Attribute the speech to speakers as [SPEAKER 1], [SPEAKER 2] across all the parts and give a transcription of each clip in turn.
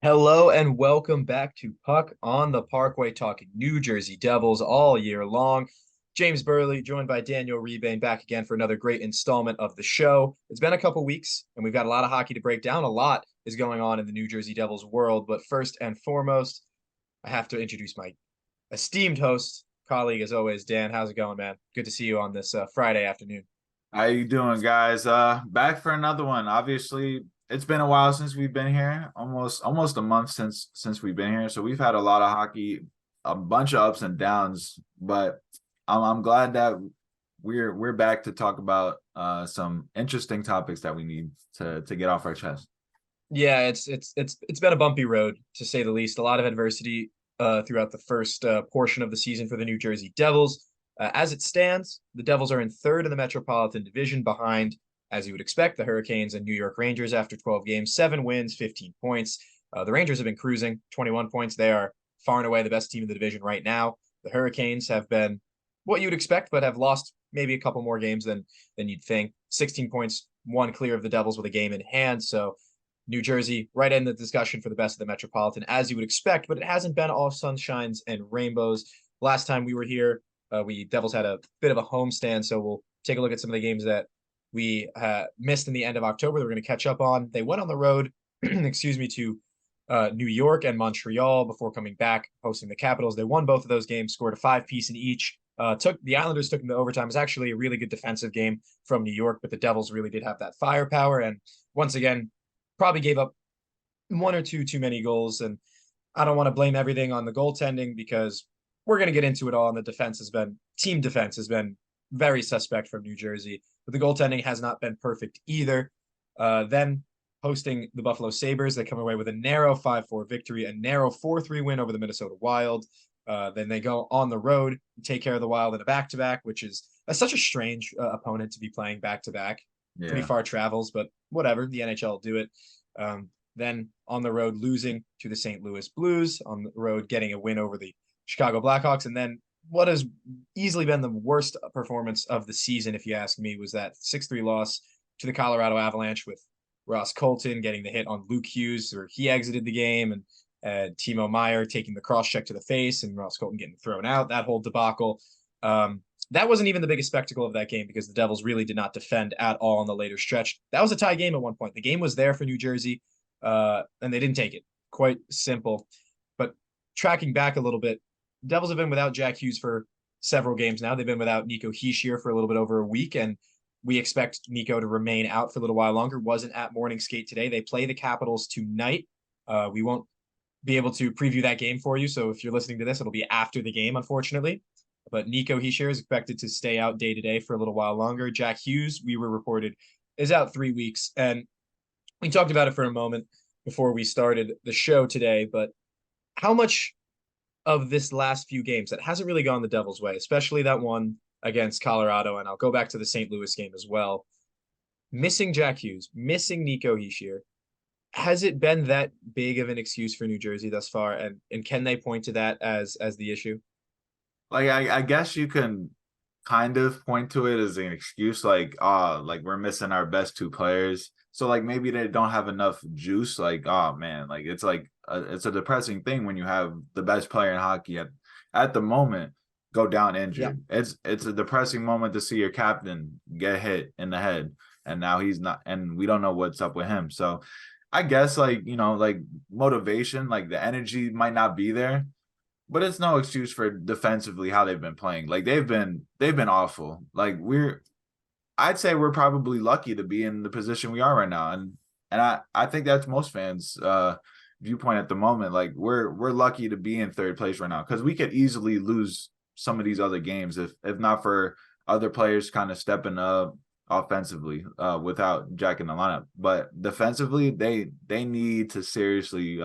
[SPEAKER 1] Hello and welcome back to Puck on the Parkway, talking New Jersey Devils all year long. James Burley, joined by Daniel Rebane, back again for another great installment of the show. It's been a couple weeks, and we've got a lot of hockey to break down. A lot is going on in the New Jersey Devils world, but first and foremost, I have to introduce my esteemed host, colleague as always, Dan. How's it going, man? Good to see you on this Friday afternoon.
[SPEAKER 2] How you doing, guys? Back for another one. Obviously, it's been a while since we've been here. Almost a month since we've been here. So we've had a lot of hockey, a bunch of ups and downs. But I'm glad that we're back to talk about some interesting topics that we need to get off our chest.
[SPEAKER 1] Yeah, it's been a bumpy road to say the least. A lot of adversity throughout the first portion of the season for the New Jersey Devils. As it stands, the Devils are in third in the Metropolitan Division, behind, as you would expect, the Hurricanes and New York Rangers after 12 games, 7 wins, 15 points. The Rangers have been cruising, 21 points. They are far and away the best team in the division right now. The Hurricanes have been what you'd expect, but have lost maybe a couple more games than you'd think. 16 points, one clear of the Devils with a game in hand. So New Jersey right in the discussion for the best of the Metropolitan, as you would expect, but it hasn't been all sunshines and rainbows. Last time we were here, we Devils had a bit of a homestand, so we'll take a look at some of the games that we missed in the end of October that we're going to catch up on. They went on the road, excuse me, to New York and Montreal before coming back, hosting the Capitals. They won both of those games, scored a five-piece in each. Took the Islanders took them to overtime. It was actually a really good defensive game from New York, but the Devils really did have that firepower. And once again, probably gave up one or two too many goals. And I don't want to blame everything on the goaltending because we're going to get into it all. And the team defense has been very suspect from New Jersey, but the goaltending has not been perfect either. Then hosting the Buffalo Sabres, they come away with a narrow 5-4 victory, a narrow 4-3 win over the Minnesota Wild. Then they go on the road and take care of the Wild in a back-to-back, which is such a strange opponent to be playing back-to-back. Pretty
[SPEAKER 2] Yeah.
[SPEAKER 1] far travels, but whatever. The NHL will do it. Then on the road, losing to the St. Louis Blues, on the road, getting a win over the Chicago Blackhawks. And then what has easily been the worst performance of the season, if you ask me, was that 6-3 loss to the Colorado Avalanche with Ross Colton getting the hit on Luke Hughes, where he exited the game, and Timo Meyer taking the cross check to the face and Ross Colton getting thrown out. That whole debacle. That wasn't even the biggest spectacle of that game because the Devils really did not defend at all in the later stretch. That was a tie game at one point. The game was there for New Jersey, and they didn't take it. Quite simple. But tracking back a little bit, Devils have been without Jack Hughes for several games now. They've been without Nico Hischier for a little bit over a week, and we expect Nico to remain out for a little while longer. Wasn't at morning skate today. They play the Capitals tonight. We won't be able to preview that game for you. So if you're listening to this, it'll be after the game, unfortunately. But Nico Hischier is expected to stay out day to day for a little while longer. Jack Hughes, we were reported, is out 3 weeks. And we talked about it for a moment before we started the show today. But how much of this last few games that hasn't really gone the Devils' way, especially that one against Colorado, and I'll go back to the St. Louis game as well. Missing Jack Hughes, missing Nico Hischier, has it been that big of an excuse for New Jersey thus far? And can they point to that as the issue?
[SPEAKER 2] Like I guess you can kind of point to it as an excuse, like we're missing our best two players. So like maybe they don't have enough juice. Like, oh man, it's a depressing thing when you have the best player in hockey at the moment go down
[SPEAKER 1] Yeah.
[SPEAKER 2] injured. It's a depressing moment to see your captain get hit in the head, and now he's not, and we don't know what's up with him. So I guess like motivation, like the energy might not be there, but it's no excuse for defensively how they've been playing. Like they've been awful. I'd say we're probably lucky to be in the position we are right now. And I think that's most fans viewpoint at the moment. Like we're lucky to be in third place right now because we could easily lose some of these other games if not for other players kind of stepping up offensively without Jack in the lineup. But defensively, they need to seriously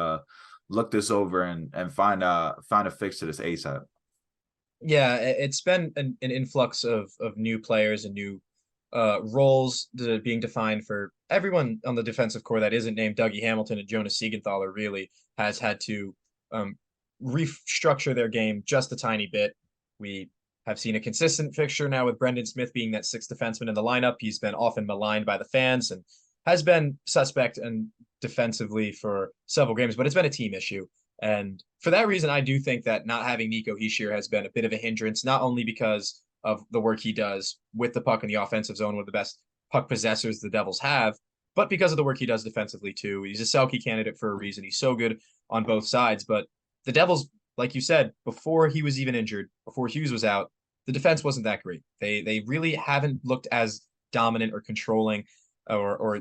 [SPEAKER 2] look this over and find a fix to this ASAP.
[SPEAKER 1] Yeah, it's been an influx of new players and new roles being defined for everyone on the defensive core that isn't named Dougie Hamilton and Jonas Siegenthaler really has had to restructure their game just a tiny bit. We have seen a consistent fixture now with Brendan Smith being that sixth defenseman in the lineup. He's been often maligned by the fans and has been suspect and defensively for several games, but it's been a team issue. And for that reason, I do think that not having Nico Hischier has been a bit of a hindrance, not only because of the work he does with the puck in the offensive zone, one of the best puck possessors the Devils have, but because of the work he does defensively too. He's a Selke candidate for a reason. He's so good on both sides. But the Devils, like you said, before he was even injured, before Hughes was out, the defense wasn't that great. They really haven't looked as dominant or controlling or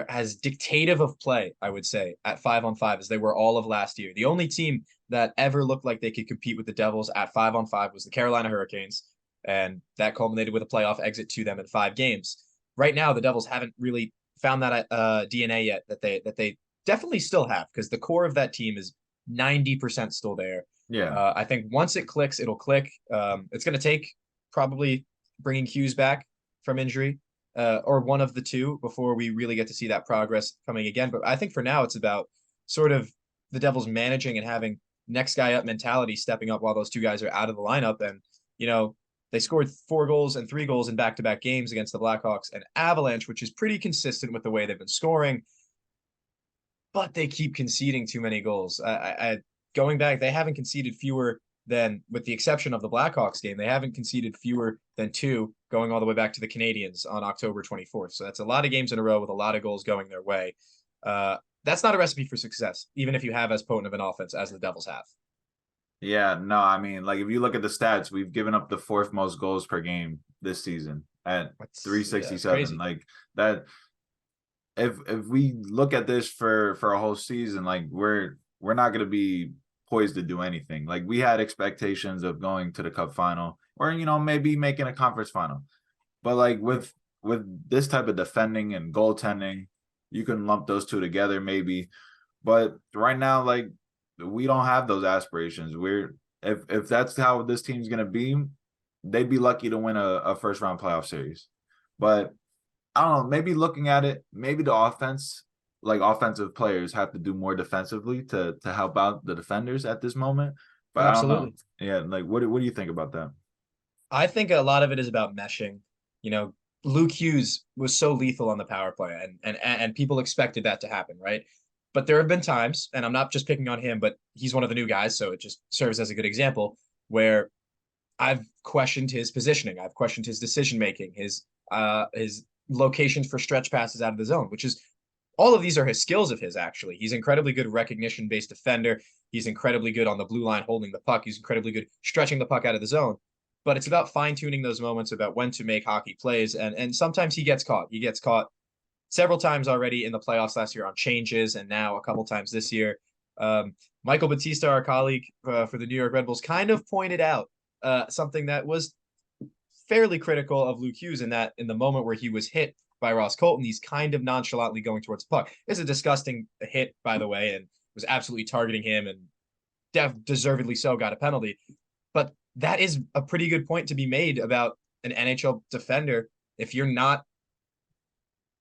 [SPEAKER 1] as dictative of play, I would say, at 5-on-5 as they were all of last year. The only team that ever looked like they could compete with the Devils at 5-on-5 was the Carolina Hurricanes, and that culminated with a playoff exit to them in 5 games. Right now, the Devils haven't really found that DNA yet that they definitely still have, because the core of that team is 90% still there.
[SPEAKER 2] Yeah.
[SPEAKER 1] I think once it clicks, it'll click. It's going to take probably bringing Hughes back from injury, or one of the two, before we really get to see that progress coming again. But I think for now, it's about sort of the Devils managing and having next guy up mentality, stepping up while those two guys are out of the lineup. And, they scored 4 goals and 3 goals in back-to-back games against the Blackhawks and Avalanche, which is pretty consistent with the way they've been scoring. But they keep conceding too many goals. Going back, they haven't conceded fewer than, with the exception of the Blackhawks game, they haven't conceded fewer than 2 going all the way back to the Canadiens on October 24th. So that's a lot of games in a row with a lot of goals going their way. That's not a recipe for success, even if you have as potent of an offense as the Devils have.
[SPEAKER 2] Yeah, no, I mean, like if you look at the stats, we've given up the 4th most goals per game this season at
[SPEAKER 1] That's
[SPEAKER 2] 367.
[SPEAKER 1] crazy.
[SPEAKER 2] Like that, if we look at this for a whole season, like we're not going to be poised to do anything. Like we had expectations of going to the Cup final, or maybe making a conference final. But like with this type of defending and goaltending, you can lump those two together maybe. But right now, like we don't have those aspirations. If that's how this team's gonna be, they'd be lucky to win a first round playoff series. But I don't know, maybe looking at it, maybe the offense, like offensive players have to do more defensively to help out the defenders at this moment. But I don't know.
[SPEAKER 1] Absolutely.
[SPEAKER 2] Yeah, like what do you think about that?
[SPEAKER 1] I think a lot of it is about meshing. Luke Hughes was so lethal on the power play, and people expected that to happen, right? But there have been times, and I'm not just picking on him, but he's one of the new guys, so it just serves as a good example, where I've questioned his positioning, I've questioned his decision making, his locations for stretch passes out of the zone, which is, all of these are his skills of his, actually. He's incredibly good recognition based defender. He's incredibly good on the blue line holding the puck. He's incredibly good stretching the puck out of the zone. But it's about fine tuning those moments, about when to make hockey plays. And sometimes he gets caught. He gets caught several times already in the playoffs last year on changes, and now a couple times this year. Michael Batista, our colleague for the New York Red Bulls, kind of pointed out something that was fairly critical of Luke Hughes, in that in the moment where he was hit by Ross Colton, he's kind of nonchalantly going towards the puck. It's a disgusting hit, by the way, and was absolutely targeting him, and deservedly so got a penalty. But that is a pretty good point to be made about an NHL defender. If you're not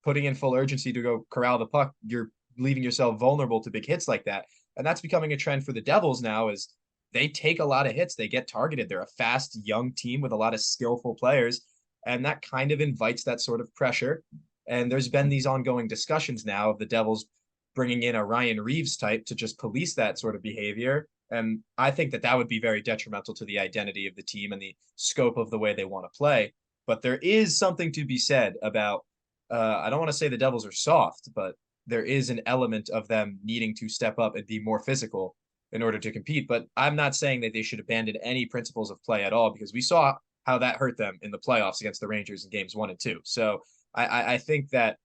[SPEAKER 1] putting in full urgency to go corral the puck, you're leaving yourself vulnerable to big hits like that. And that's becoming a trend for the Devils now, is they take a lot of hits. They get targeted. They're a fast, young team with a lot of skillful players. And that kind of invites that sort of pressure. And there's been these ongoing discussions now of the Devils bringing in a Ryan Reeves type to just police that sort of behavior. And I think that would be very detrimental to the identity of the team and the scope of the way they want to play. But there is something to be said about, I don't want to say the Devils are soft, but there is an element of them needing to step up and be more physical in order to compete. But I'm not saying that they should abandon any principles of play at all, because we saw how that hurt them in the playoffs against the Rangers in games 1 and 2. So I think that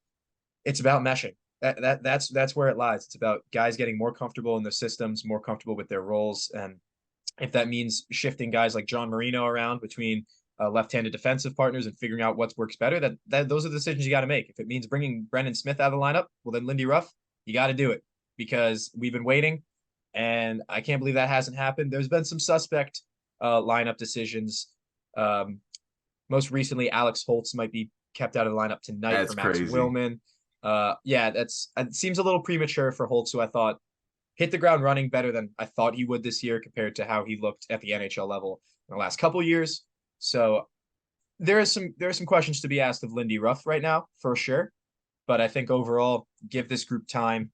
[SPEAKER 1] it's about meshing. That's where it lies. It's about guys getting more comfortable in their systems, more comfortable with their roles. And if that means shifting guys like John Marino around between left-handed defensive partners and figuring out what works better, that those are the decisions you got to make. If it means bringing Brendan Smith out of the lineup, well, then Lindy Ruff, you got to do it, because we've been waiting, and I can't believe that hasn't happened. There's been some suspect lineup decisions. Most recently, Alex Holtz might be kept out of the lineup tonight
[SPEAKER 2] That's
[SPEAKER 1] for Max
[SPEAKER 2] crazy.
[SPEAKER 1] Willman. It seems a little premature for Holtz, who I thought hit the ground running better than I thought he would this year compared to how he looked at the NHL level in the last couple years. So there are some questions to be asked of Lindy Ruff right now, for sure. But I think overall, give this group time,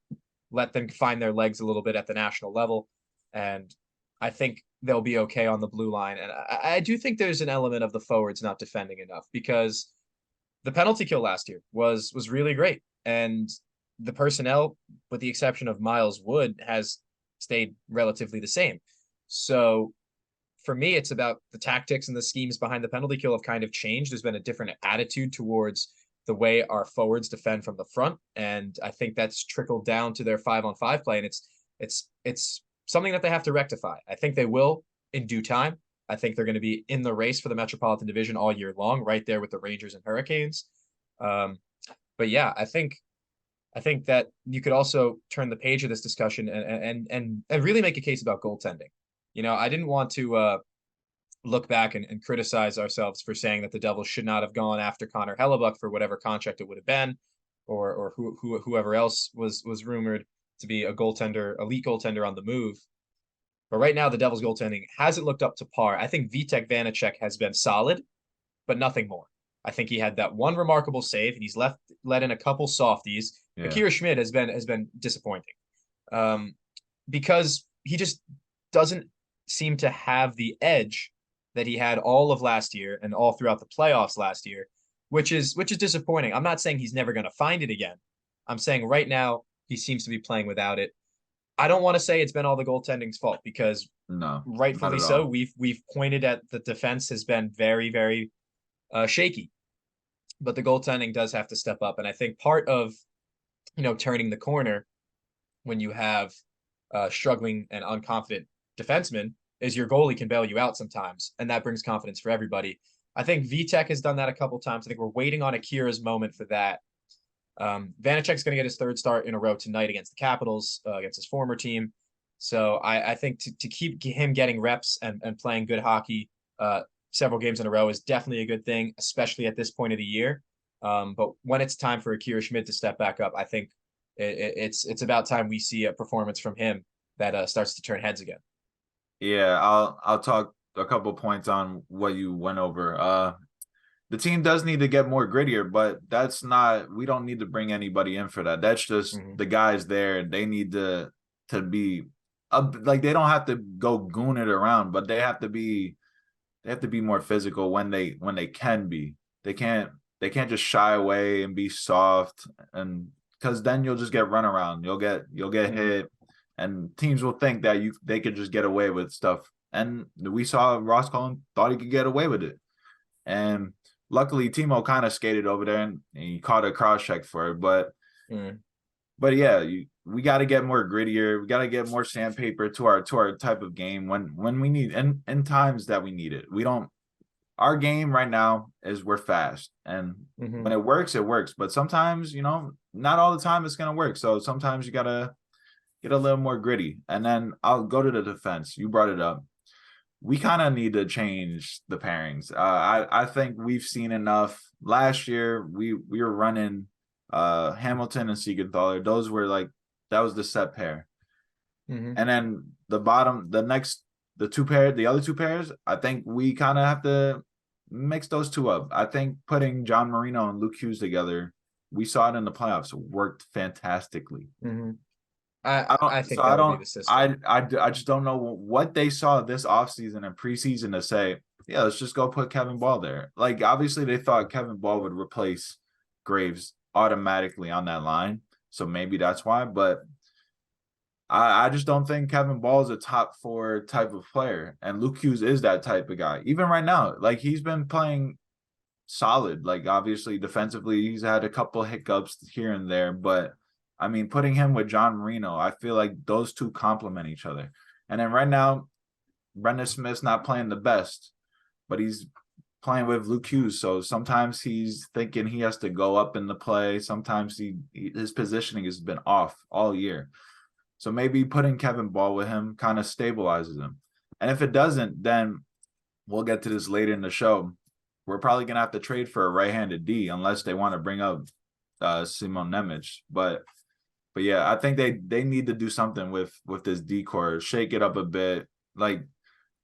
[SPEAKER 1] let them find their legs a little bit at the national level, and I think they'll be okay on the blue line. And I do think there's an element of the forwards not defending enough, because the penalty kill last year was really great, and the personnel, with the exception of Miles Wood, has stayed relatively the same. So for me, it's about the tactics and the schemes behind the penalty kill have kind of changed. There's been a different attitude towards the way our forwards defend from the front, and I think that's trickled down to their 5-on-5 play, and it's something that they have to rectify. I think they will in due time. I think they're going to be in the race for the Metropolitan Division all year long, right there with the Rangers and Hurricanes. But yeah, I think that you could also turn the page of this discussion and really make a case about goaltending. I didn't want to look back and criticize ourselves for saying that the Devils should not have gone after Connor Hellebuck for whatever contract it would have been, or whoever else was rumored to be a goaltender, elite goaltender on the move. But right now, the Devils goaltending hasn't looked up to par. I think Vitek Vanacek has been solid, but nothing more. I think he had that one remarkable save, and he's let in a couple softies.
[SPEAKER 2] Yeah.
[SPEAKER 1] Akira Schmid has been disappointing, because he just doesn't seem to have the edge that he had all of last year and all throughout the playoffs last year, which is disappointing. I'm not saying he's never going to find it again. I'm saying right now he seems to be playing without it. I don't want to say it's been all the goaltending's fault, because
[SPEAKER 2] No,
[SPEAKER 1] rightfully so, we've pointed at the defense has been very, very shaky, but the goaltending does have to step up. And I think part of, turning the corner when you have struggling and unconfident defensemen is your goalie can bail you out sometimes, and that brings confidence for everybody. I think Vitek has done that a couple times. I think we're waiting on Akira's moment for that. Vanacek's going to get his third start in a row tonight against the Capitals, against his former team. So I think to keep him getting reps and playing good hockey several games in a row is definitely a good thing, especially at this point of the year. But when it's time for Akira Schmid to step back up, I think it's about time we see a performance from him that starts to turn heads again.
[SPEAKER 2] Yeah, I'll talk a couple points on what you went over. The team does need to get more grittier, but we don't need to bring anybody in for that. That's just the guys there. They need to be like, they don't have to go goon it around, but they have to be more physical when they can be. They can't just shy away and be soft, and because then you'll just get run around. You'll get hit, and teams will think that they could just get away with stuff. And we saw Ross Cullen thought he could get away with it, and luckily Timo kind of skated over there and he caught a cross check for it. But yeah, we got to get more grittier. We got to get more sandpaper to our type of game when we need, and in times that we need it. We don't. Our game right now is we're fast, and when it works, it works. But sometimes, not all the time it's gonna work. So sometimes you gotta get a little more gritty. And then I'll go to the defense. You brought it up. We kind of need to change the pairings. I think we've seen enough. Last year we were running Hamilton and Siegenthaler. Those were that was the set pair. And then the other two pairs, I think we kind of have to mix those two up. I think putting John Marino and Luke Hughes together, we saw it in the playoffs, worked fantastically.
[SPEAKER 1] I think that would be the system.
[SPEAKER 2] I just don't know what they saw this offseason and preseason to say, yeah, let's just go put Kevin Ball there. Like, obviously they thought Kevin Ball would replace Graves automatically on that line, so maybe that's why. But I just don't think Kevin Ball is a top 4 type of player, and Luke Hughes is that type of guy. Even right now, he's been playing solid. Obviously defensively, he's had a couple hiccups here and there, but I mean, putting him with John Marino, I feel like those two complement each other. And then right now, Brendan Smith's not playing the best, but he's playing with Luke Hughes. So sometimes he's thinking he has to go up in the play. Sometimes his positioning has been off all year. So maybe putting Kevin Ball with him kind of stabilizes him. And if it doesn't, then we'll get to this later in the show. We're probably going to have to trade for a right-handed D unless they want to bring up Simon Nemec. But yeah, I think they need to do something with this D core, shake it up a bit.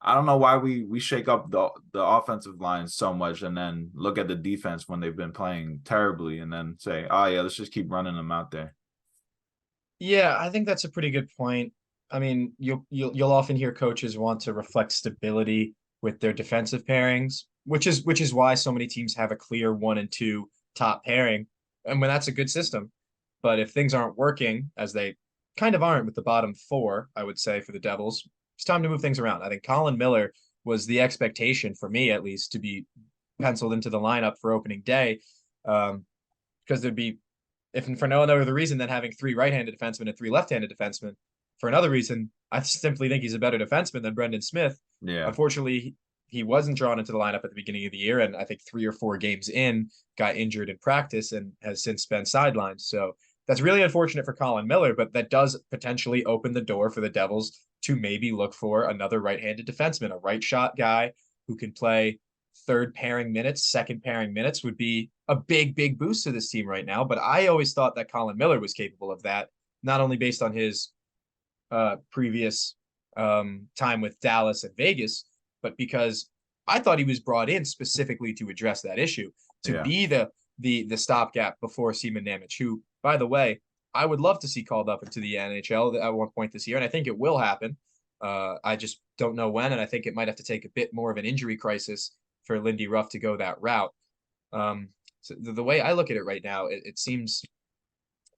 [SPEAKER 2] I don't know why we shake up the offensive line so much and then look at the defense when they've been playing terribly and then say, oh yeah, let's just keep running them out there.
[SPEAKER 1] Yeah, I think that's a pretty good point. I mean, you'll often hear coaches want to reflect stability with their defensive pairings, which is why so many teams have a clear 1 and 2 top pairing, and when that's a good system. But if things aren't working, as they kind of aren't with the bottom four, I would say for the Devils, it's time to move things around. I think Colin Miller was the expectation for me, at least, to be penciled into the lineup for opening day, because there'd be if for no other reason than having 3 right-handed defensemen and 3 left-handed defensemen. For another reason, I simply think he's a better defenseman than Brendan Smith.
[SPEAKER 2] Yeah.
[SPEAKER 1] Unfortunately, he wasn't drawn into the lineup at the beginning of the year, and I think 3 or 4 games in got injured in practice and has since been sidelined. So that's really unfortunate for Colin Miller, but that does potentially open the door for the Devils to maybe look for another right-handed defenseman, a right shot guy who can play third pairing minutes, second pairing minutes would be a big, big boost to this team right now. But I always thought that Colin Miller was capable of that, not only based on his previous time with Dallas and Vegas, but because I thought he was brought in specifically to address that issue, to
[SPEAKER 2] Yeah.
[SPEAKER 1] be the stopgap before Seaman Nemec, who, by the way, I would love to see called up into the NHL at one point this year, and I think it will happen. I just don't know when, and I think it might have to take a bit more of an injury crisis for Lindy Ruff to go that route. So the way I look at it right now, it seems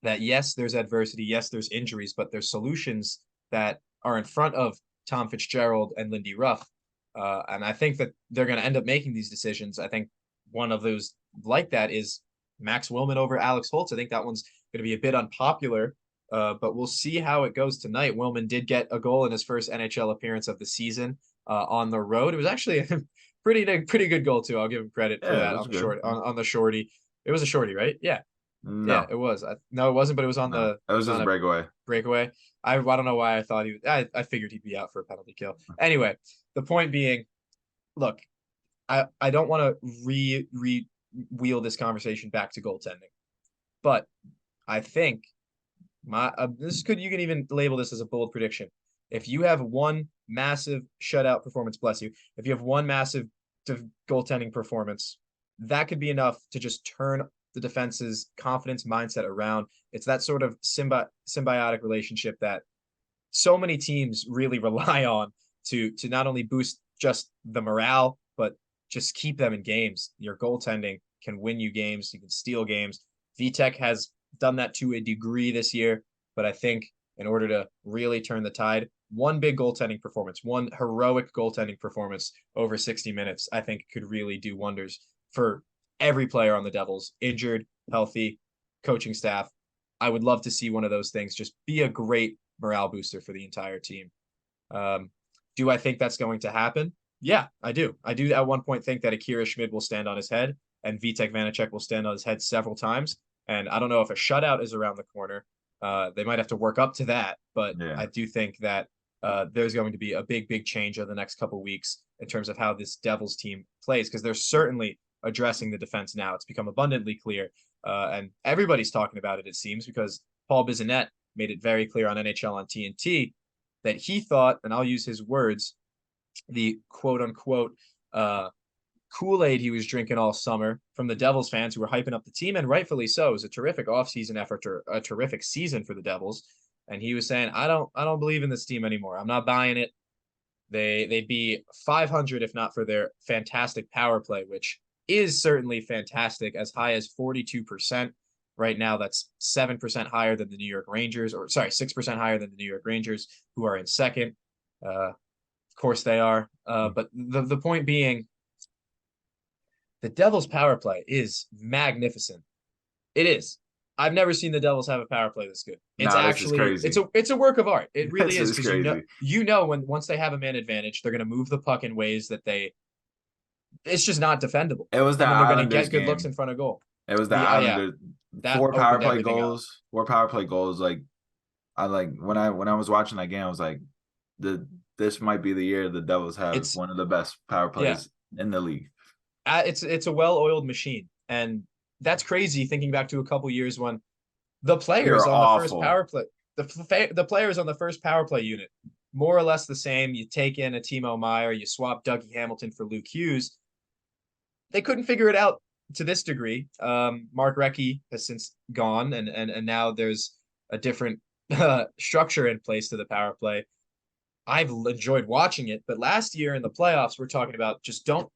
[SPEAKER 1] that yes, there's adversity, yes, there's injuries, but there's solutions that are in front of Tom Fitzgerald and Lindy Ruff. And I think that they're going to end up making these decisions. I think one of those like that is Max Willman over Alex Holtz. I think that one's going to be a bit unpopular, but we'll see how it goes tonight. Willman did get a goal in his first NHL appearance of the season on the road. It was actually a pretty good goal too. I'll give him credit for
[SPEAKER 2] Yeah, it
[SPEAKER 1] that
[SPEAKER 2] was
[SPEAKER 1] on the
[SPEAKER 2] good.
[SPEAKER 1] short on the shorty. It was a shorty, right? Yeah, yeah,
[SPEAKER 2] No,
[SPEAKER 1] it was. No, it wasn't, but it was on
[SPEAKER 2] no.
[SPEAKER 1] the
[SPEAKER 2] It
[SPEAKER 1] it
[SPEAKER 2] was
[SPEAKER 1] was
[SPEAKER 2] just
[SPEAKER 1] on
[SPEAKER 2] a
[SPEAKER 1] a
[SPEAKER 2] breakaway.
[SPEAKER 1] breakaway. I don't know why I thought he was. I figured he'd be out for a penalty kill. Anyway, the point being, look, I don't want to re wheel this conversation back to goaltending, but I think my this could you can even label this as a bold prediction. If you have one massive shutout performance, bless you, if you have one massive goaltending performance, that could be enough to just turn the defense's confidence mindset around. It's that sort of symbiotic relationship that so many teams really rely on to not only boost just the morale, but just keep them in games. Your goaltending can win you games. You can steal games. VTech has done that to a degree this year, but I think in order to really turn the tide, one big goaltending performance, one heroic goaltending performance over 60 minutes, I think could really do wonders for every player on the Devils, injured, healthy, coaching staff. I would love to see one of those things just be a great morale booster for the entire team. Um, do I think that's going to happen? Yeah, I do. I do at one point think that Akira Schmid will stand on his head and Vitek Vanacek will stand on his head several times. And I don't know if a shutout is around the corner. They might have to work up to that, but
[SPEAKER 2] Yeah.
[SPEAKER 1] I do think that there's going to be a big, big change over the next couple of weeks in terms of how this Devils team plays, because they're certainly addressing the defense now. It's become abundantly clear, and everybody's talking about it, it seems, because Paul Bissonnette made it very clear on NHL on TNT that he thought, and I'll use his words, the quote unquote Kool-Aid he was drinking all summer from the Devils fans who were hyping up the team, and rightfully so. It was a terrific offseason effort, or a terrific season for the Devils. And he was saying, I don't believe in this team anymore. I'm not buying it. They'd be 500 if not for their fantastic power play, which is certainly fantastic, as high as 42%. Right now, that's 7% higher than the New York Rangers, or sorry, 6% higher than the New York Rangers, who are in second. Of course they are. But the point being, the Devils' power play is magnificent. It is. I've never seen the Devils have a power play this good. It's
[SPEAKER 2] Nah, this is
[SPEAKER 1] actually
[SPEAKER 2] crazy.
[SPEAKER 1] it's a work of art. It really
[SPEAKER 2] This
[SPEAKER 1] is,
[SPEAKER 2] is
[SPEAKER 1] because
[SPEAKER 2] crazy.
[SPEAKER 1] you know when once they have a man advantage, they're going to move the puck in ways that it's just not defendable,
[SPEAKER 2] It was the
[SPEAKER 1] and then they're going to
[SPEAKER 2] Islanders
[SPEAKER 1] get good looks
[SPEAKER 2] game.
[SPEAKER 1] in front of goal.
[SPEAKER 2] It was the
[SPEAKER 1] The yeah,
[SPEAKER 2] Islanders.
[SPEAKER 1] that opened everything up.
[SPEAKER 2] Four power play goals. Like I like when I was watching that game, I was like, this might be the year the Devils have
[SPEAKER 1] It's
[SPEAKER 2] one of the best power
[SPEAKER 1] yeah,
[SPEAKER 2] plays in the league.
[SPEAKER 1] it's a well-oiled machine, and that's crazy thinking back to a couple years when the
[SPEAKER 2] We
[SPEAKER 1] players
[SPEAKER 2] are
[SPEAKER 1] on the first
[SPEAKER 2] awful.
[SPEAKER 1] power play, the players on the first power play unit more or less the same. You take in a Timo Meyer, you swap Dougie Hamilton for Luke Hughes. They couldn't figure it out to this degree. Mark Recchi has since gone, and now there's a different structure in place to the power play. I've enjoyed watching it, but last year in the playoffs, we're talking about just don't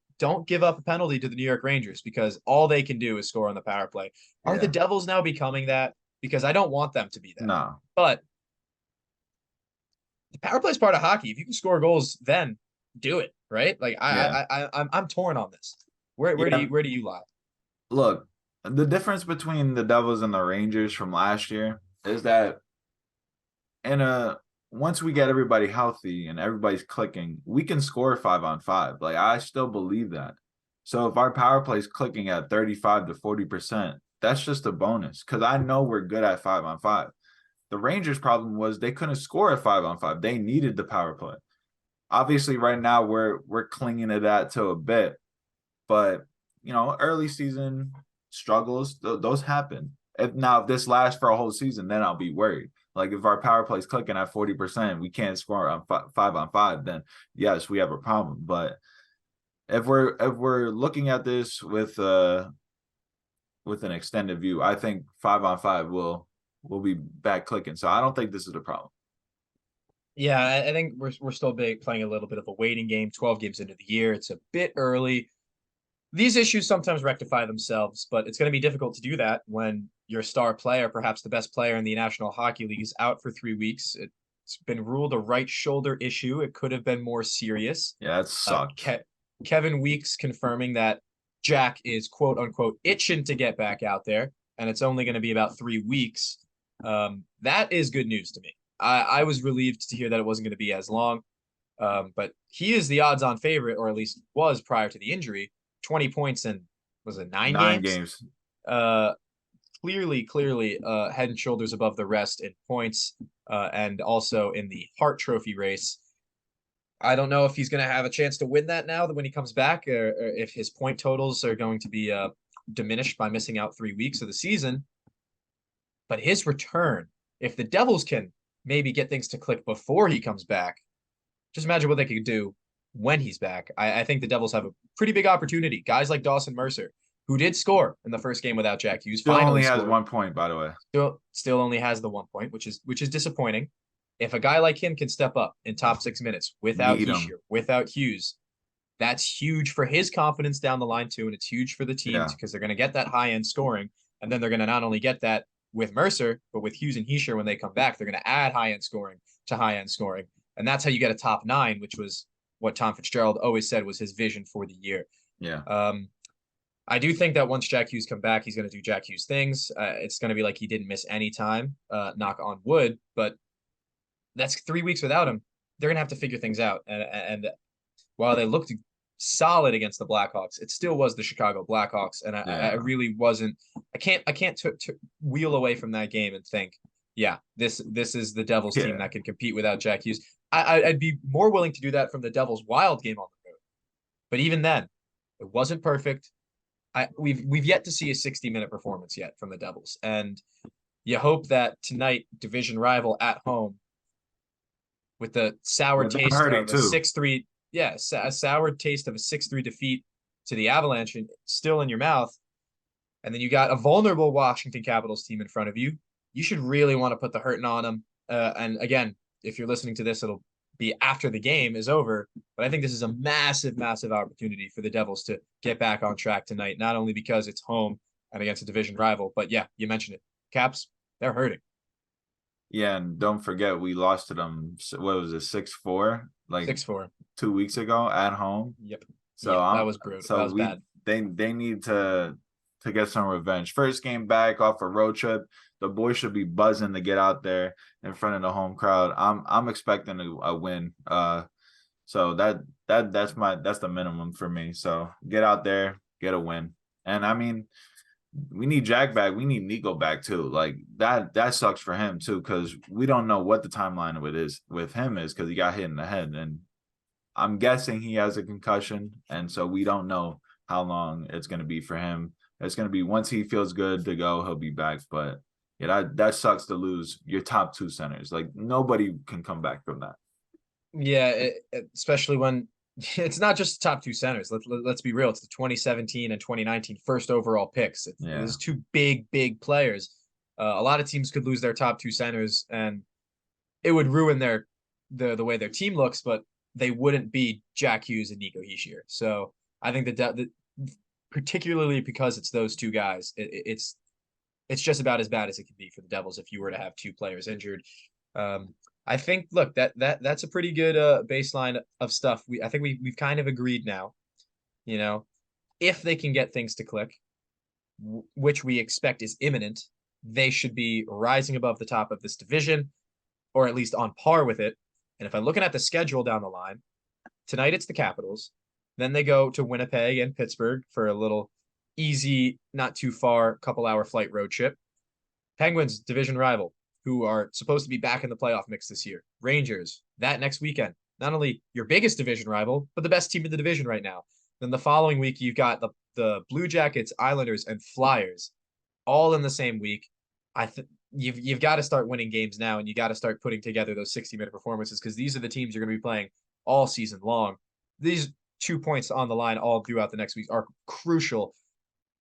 [SPEAKER 1] give up a penalty to the New York Rangers because all they can do is score on the power play. Are the
[SPEAKER 2] Yeah.
[SPEAKER 1] Devils now becoming that? Because I don't want them to be that.
[SPEAKER 2] No.
[SPEAKER 1] But the power play is part of hockey. If you can score goals, then do it, right? Like
[SPEAKER 2] Yeah.
[SPEAKER 1] I'm torn on this.
[SPEAKER 2] Yeah.
[SPEAKER 1] Where do you lie?
[SPEAKER 2] Look, the difference between the Devils and the Rangers from last year is that in a once we get everybody healthy and everybody's clicking, we can score 5-on-5. Like I still believe that. So if our power play is clicking at 35 to 40%, that's just a bonus because I know we're good at 5-on-5. The Rangers' problem was they couldn't score at 5-on-5. They needed the power play. Obviously, right now we're clinging to that to a bit, but early season struggles those happen. If this lasts for a whole season, then I'll be worried. Like if our power play is clicking at 40%, we can't score on 5-on-5, then yes, we have a problem. But if we're looking at this with an extended view, I think 5-on-5 will be back clicking. So I don't think this is a problem.
[SPEAKER 1] Yeah, I think we're still playing a little bit of a waiting game. 12 games into the year, it's a bit early. These issues sometimes rectify themselves, but it's going to be difficult to do that when your star player, perhaps the best player in the National Hockey League, is out for 3 weeks. It's been ruled a right shoulder issue. It could have been more serious.
[SPEAKER 2] Yeah, that sucks.
[SPEAKER 1] Kevin Weeks confirming that Jack is quote unquote itching to get back out there, and it's only going to be about 3 weeks. That is good news to me. I was relieved to hear that it wasn't going to be as long, but he is the odds-on favorite, or at least was prior to the injury. 20 points in, was it 9 games? Uh, clearly head and shoulders above the rest in points, and also in the Hart Trophy race. I don't know if he's going to have a chance to win that now that when he comes back, or if his point totals are going to be diminished by missing out 3 weeks of the season. But his return, if the Devils can maybe get things to click before he comes back, just imagine what they could do when he's back. I think the Devils have a pretty big opportunity. Guys like Dawson Mercer, who did score in the first game without Jack Hughes,
[SPEAKER 2] Still
[SPEAKER 1] finally
[SPEAKER 2] only has
[SPEAKER 1] scored.
[SPEAKER 2] 1 point, by the way.
[SPEAKER 1] Still only has the 1 point, which is disappointing. If a guy like him can step up in top 6 minutes without Hischier, without Hughes, that's huge for his confidence down the line too, and it's huge for the team because they're going to get that high end scoring, and then they're going to not only get that with Mercer, but with Hughes and Hischier when they come back, they're going to add high end scoring to high end scoring, and that's how you get a top 9, which was what Tom Fitzgerald always said was his vision for the year.
[SPEAKER 2] Yeah.
[SPEAKER 1] I do think that once Jack Hughes come back, he's going to do Jack Hughes things. It's going to be like he didn't miss any time, knock on wood, but that's 3 weeks without him. They're going to have to figure things out. And while they looked solid against the Blackhawks, it still was the Chicago Blackhawks. And I really wasn't, I can't wheel away from that game and think, yeah, this is the Devils team that can compete without Jack Hughes. I'd be more willing to do that from the Devils Wild game on the road. But even then, it wasn't perfect. We've yet to see a 60-minute performance yet from the Devils. And you hope that tonight, division rival at home, with the sour taste of a 6-3, a sour taste of a 6-3 defeat to the Avalanche still in your mouth, and then you got a vulnerable Washington Capitals team in front of you. You should really want to put the hurting on them. And again, if you're listening to this, it'll be after the game is over. But I think this is a massive, massive opportunity for the Devils to get back on track tonight, not only because it's home and against a division rival, but yeah, you mentioned it. Caps, they're hurting.
[SPEAKER 2] Yeah, and don't forget we lost to them. What was it, 6-4? Like
[SPEAKER 1] 6-4
[SPEAKER 2] 2 weeks ago at home.
[SPEAKER 1] Yep.
[SPEAKER 2] So
[SPEAKER 1] that was brutal. So that was bad.
[SPEAKER 2] They need to get some revenge. First game back off a road trip. The boys should be buzzing to get out there in front of the home crowd. I'm expecting a win. So that's the minimum for me. So get out there, get a win. And I mean, we need Jack back. We need Nico back too. Like that sucks for him too, because we don't know what the timeline of it is with him is because he got hit in the head, and I'm guessing he has a concussion, and so we don't know how long it's going to be for him. It's going to be once he feels good to go, he'll be back. But yeah, that sucks to lose your top 2 centers. Like nobody can come back from that.
[SPEAKER 1] Yeah, especially when it's not just the top two centers. Let's be real. It's the 2017 and 2019 first overall picks.
[SPEAKER 2] Yeah.
[SPEAKER 1] There's two big players. A lot of teams could lose their top two centers, and it would ruin the way their team looks. But they wouldn't be Jack Hughes and Nico Hischier. So I think particularly because it's those two guys, it's just about as bad as it can be for the Devils if you were to have two players injured. Um, I think look that's a pretty good baseline of stuff. I think we've kind of agreed now, you know, if they can get things to click, which we expect is imminent, they should be rising above the top of this division, or at least on par with it. And if I'm looking at the schedule down the line, tonight it's the Capitals. Then they go to Winnipeg and Pittsburgh for a little easy, not too far, couple hour flight road trip. Penguins, division rival, who are supposed to be back in the playoff mix this year. Rangers, that next weekend. Not only your biggest division rival, but the best team in the division right now. Then the following week, you've got the Blue Jackets, Islanders, and Flyers, all in the same week. You've got to start winning games now, and you got to start putting together those 60-minute performances because these are the teams you're going to be playing all season long. These 2 points on the line all throughout the next week are crucial.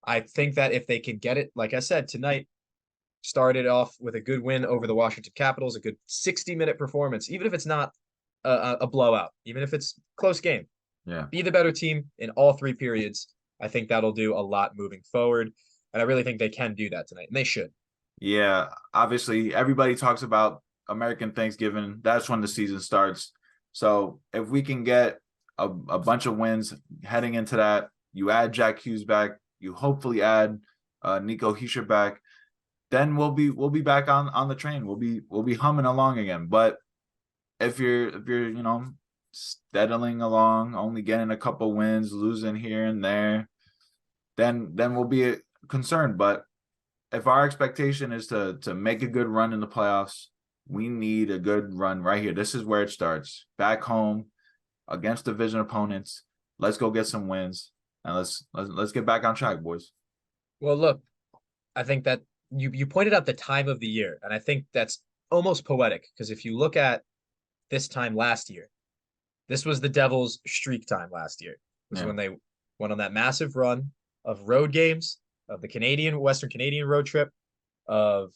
[SPEAKER 1] I think that if they can get it, like I said, tonight, started off with a good win over the Washington Capitals, a good 60-minute performance, even if it's not a blowout, even if it's close game.
[SPEAKER 2] Yeah.
[SPEAKER 1] Be the better team in all three periods. I think that'll do a lot moving forward. And I really think they can do that tonight, and they should.
[SPEAKER 2] Yeah. Obviously, everybody talks about American Thanksgiving. That's when the season starts. So if we can get a bunch of wins heading into that, you add Jack Hughes back, you hopefully add Nico Hischier back, then we'll be back on the train. We'll be humming along again. But if you're steadiling along, only getting a couple wins, losing here and there, then we'll be concerned. But if our expectation is to make a good run in the playoffs, we need a good run right here. This is where it starts. Back home against division opponents. Let's go get some wins and let's get back on track, boys.
[SPEAKER 1] Well, look, I think that you pointed out the time of the year, and I think that's almost poetic because if you look at this time last year, this was the Devils' streak time last year. This is when they went on that massive run of road games, of the Western Canadian road trip, of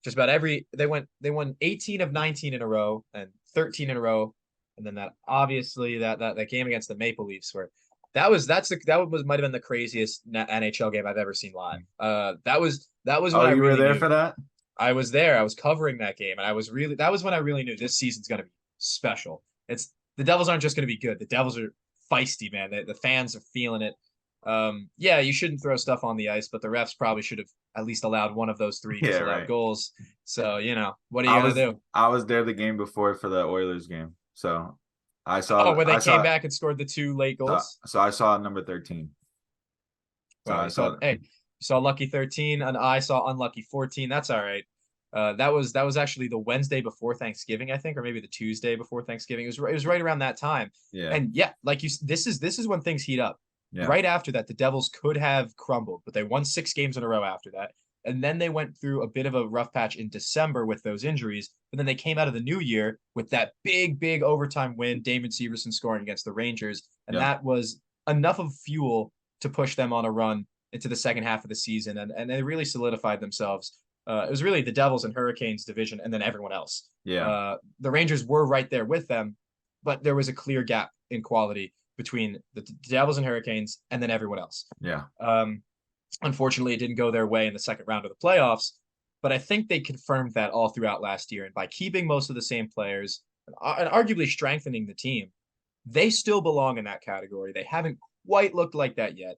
[SPEAKER 1] just about they won 18 of 19 in a row and 13 in a row. And then that game against the Maple Leafs where that was might have been the craziest NHL game I've ever seen live. That was when
[SPEAKER 2] Oh,
[SPEAKER 1] I
[SPEAKER 2] you were
[SPEAKER 1] really
[SPEAKER 2] there
[SPEAKER 1] knew.
[SPEAKER 2] for that?
[SPEAKER 1] I was there. I was covering that game, and that was when I really knew this season's gonna be special. It's the Devils aren't just gonna be good. The Devils are feisty, man. The fans are feeling it. Yeah, you shouldn't throw stuff on the ice, but the refs probably should have at least allowed one of those three
[SPEAKER 2] Yeah,
[SPEAKER 1] disallowed
[SPEAKER 2] right.
[SPEAKER 1] goals. So, what are you gonna do?
[SPEAKER 2] I was there the game before for the Oilers game. So
[SPEAKER 1] Oh, where they came back and scored the two late goals.
[SPEAKER 2] so I saw number 13. So
[SPEAKER 1] Wow,
[SPEAKER 2] I saw
[SPEAKER 1] you saw lucky 13, and I saw unlucky 14. That's all right. That was actually the Wednesday before Thanksgiving, I think, or maybe the Tuesday before Thanksgiving. It was right around that time.
[SPEAKER 2] Yeah.
[SPEAKER 1] And yeah, this is when things heat up.
[SPEAKER 2] Yeah.
[SPEAKER 1] Right after that, the Devils could have crumbled, but they won 6 games in a row after that. And then they went through a bit of a rough patch in December with those injuries. But then they came out of the new year with that big overtime win, Damon Severson scoring against the Rangers. And that was enough of fuel to push them on a run into the second half of the season. And they really solidified themselves. It was really the Devils and Hurricanes division and then everyone else.
[SPEAKER 2] Yeah.
[SPEAKER 1] The Rangers were right there with them, but there was a clear gap in quality between the Devils and Hurricanes and then everyone else.
[SPEAKER 2] Yeah.
[SPEAKER 1] Unfortunately, it didn't go their way in the second round of the playoffs, but I think they confirmed that all throughout last year. And by keeping most of the same players and arguably strengthening the team, they still belong in that category. They haven't quite looked like that yet.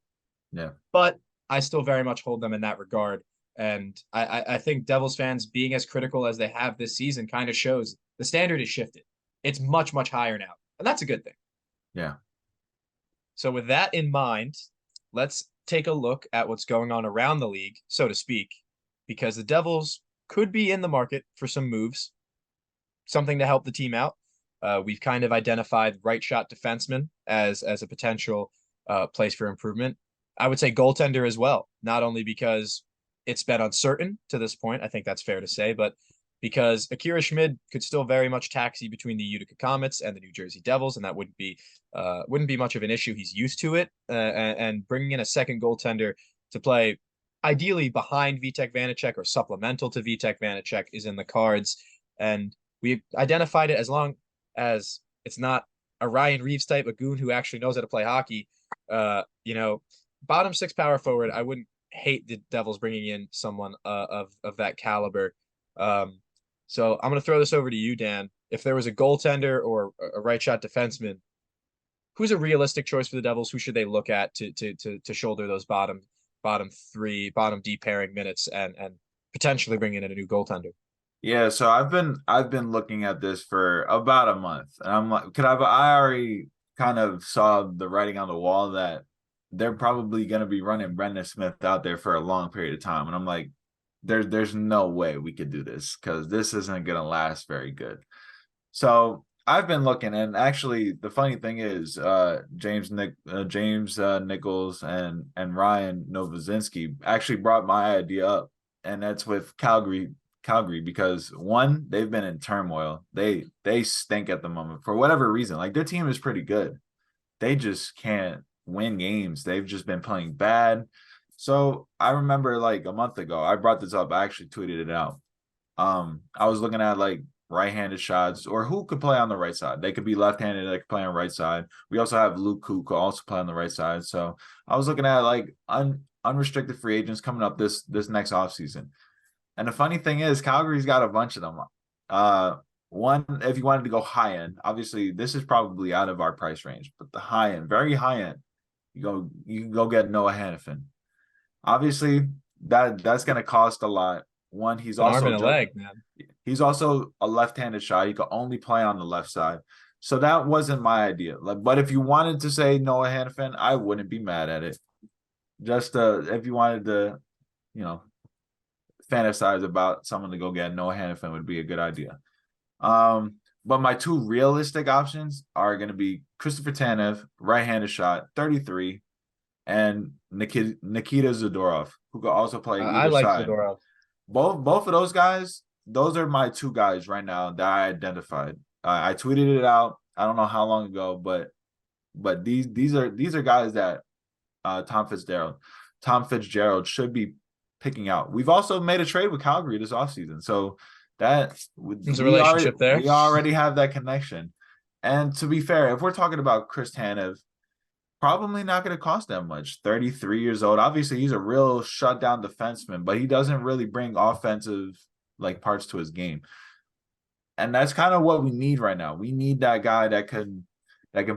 [SPEAKER 2] Yeah.
[SPEAKER 1] But I still very much hold them in that regard. And I think Devils fans being as critical as they have this season kind of shows the standard is shifted. It's much higher now. And that's a good thing.
[SPEAKER 2] Yeah.
[SPEAKER 1] So with that in mind, let's take a look at what's going on around the league, so to speak, because the Devils could be in the market for some moves, something to help the team out. We've kind of identified right shot defenseman as a potential place for improvement. I would say goaltender as well, not only because it's been uncertain to this point. I think that's fair to say, but because Akira Schmid could still very much taxi between the Utica Comets and the New Jersey Devils, and that wouldn't be much of an issue. He's used to it, and bringing in a second goaltender to play ideally behind Vitek Vanacek or supplemental to Vitek Vanacek is in the cards. And we identified it as long as it's not a Ryan Reeves type, a goon who actually knows how to play hockey. Bottom six power forward, I wouldn't hate the Devils bringing in someone of that caliber. So I'm going to throw this over to you, Dan. If there was a goaltender or a right shot defenseman, who's a realistic choice for the Devils? Who should they look at to shoulder those bottom D pairing minutes and potentially bring in a new goaltender?
[SPEAKER 2] Yeah, so I've been looking at this for about a month, and I'm like, I already kind of saw the writing on the wall that they're probably going to be running Brendan Smith out there for a long period of time, and I'm like, there's no way we could do this because this isn't going to last very good. So I've been looking, and actually, the funny thing is, James Nichols and Ryan Novozinski actually brought my idea up, and that's with Calgary, because one, they've been in turmoil. They stink at the moment for whatever reason. Like, their team is pretty good. They just can't win games. They've just been playing bad. So I remember like a month ago, I brought this up. I actually tweeted it out. I was looking at like right-handed shots or who could play on the right side. They could be left-handed, they could play on the right side. We also have Luke who could also play on the right side. So I was looking at like unrestricted free agents coming up this next offseason. And the funny thing is, Calgary's got a bunch of them. One, if you wanted to go high end, obviously this is probably out of our price range, but the high end, very high end, you can go get Noah Hannafin. Obviously, that's going to cost a lot. One,
[SPEAKER 1] It's an arm and a leg, man.
[SPEAKER 2] he's also a left-handed shot. He could only play on the left side. So that wasn't my idea. But if you wanted to say Noah Hannafin, I wouldn't be mad at it. Just if you wanted to, you know, fantasize about someone to go get Noah Hannafin would be a good idea. But my two realistic options are going to be Christopher Tanev, right-handed shot, 33, and Nikita Zadorov, who could also play
[SPEAKER 1] I
[SPEAKER 2] either
[SPEAKER 1] like
[SPEAKER 2] side.
[SPEAKER 1] Zadorov.
[SPEAKER 2] Both of those guys, those are my two guys right now that I identified. I tweeted it out. I don't know how long ago, but these are guys that Tom Fitzgerald should be picking out. We've also made a trade with Calgary this offseason, so that
[SPEAKER 1] There's a relationship there.
[SPEAKER 2] we already have that connection. And to be fair, if we're talking about Chris Tanev, probably not going to cost that much. 33 years old. Obviously, he's a real shutdown defenseman, but he doesn't really bring offensive like parts to his game. And that's kind of what we need right now. We need that guy that can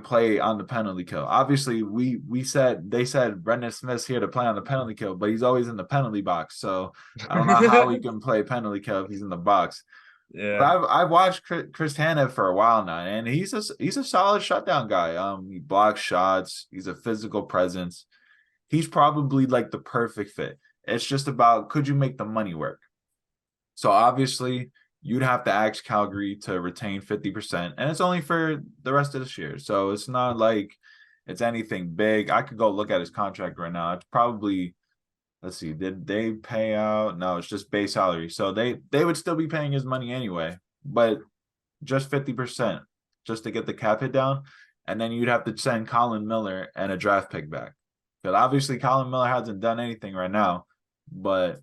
[SPEAKER 2] play on the penalty kill. Obviously, they said Brendan Smith's here to play on the penalty kill, but he's always in the penalty box. So I don't know how he can play penalty kill if he's in the box.
[SPEAKER 1] Yeah.
[SPEAKER 2] But I've watched Chris Tanev for a while now, and he's a solid shutdown guy. He blocks shots. He's a physical presence. He's probably like the perfect fit. It's just about, could you make the money work? So obviously you'd have to ask Calgary to retain 50%, and it's only for the rest of this year. So it's not like it's anything big. I could go look at his contract right now. It's probably, let's see, did they pay out? No, it's just base salary. So they would still be paying his money anyway, but just 50% just to get the cap hit down. And then you'd have to send Colin Miller and a draft pick back. Because obviously Colin Miller hasn't done anything right now, but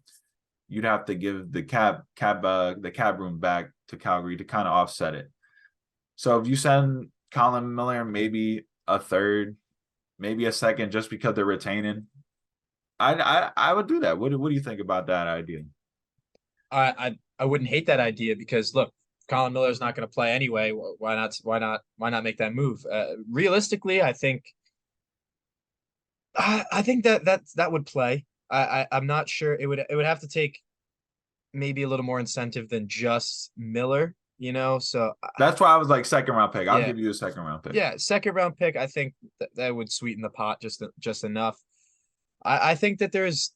[SPEAKER 2] you'd have to give the cap room back to Calgary to kind of offset it. So if you send Colin Miller maybe a third, maybe a second, just because they're retaining, I would do that. What do you think about that idea?
[SPEAKER 1] I wouldn't hate that idea because look, Colin Miller's not going to play anyway. Why not make that move? Realistically, I think that would play. I'm not sure it would have to take maybe a little more incentive than just Miller, so
[SPEAKER 2] that's why I was like second round pick. I'll
[SPEAKER 1] Yeah.
[SPEAKER 2] give you a second round pick.
[SPEAKER 1] yeah, second round pick. I think that would sweeten the pot just enough. I think that there's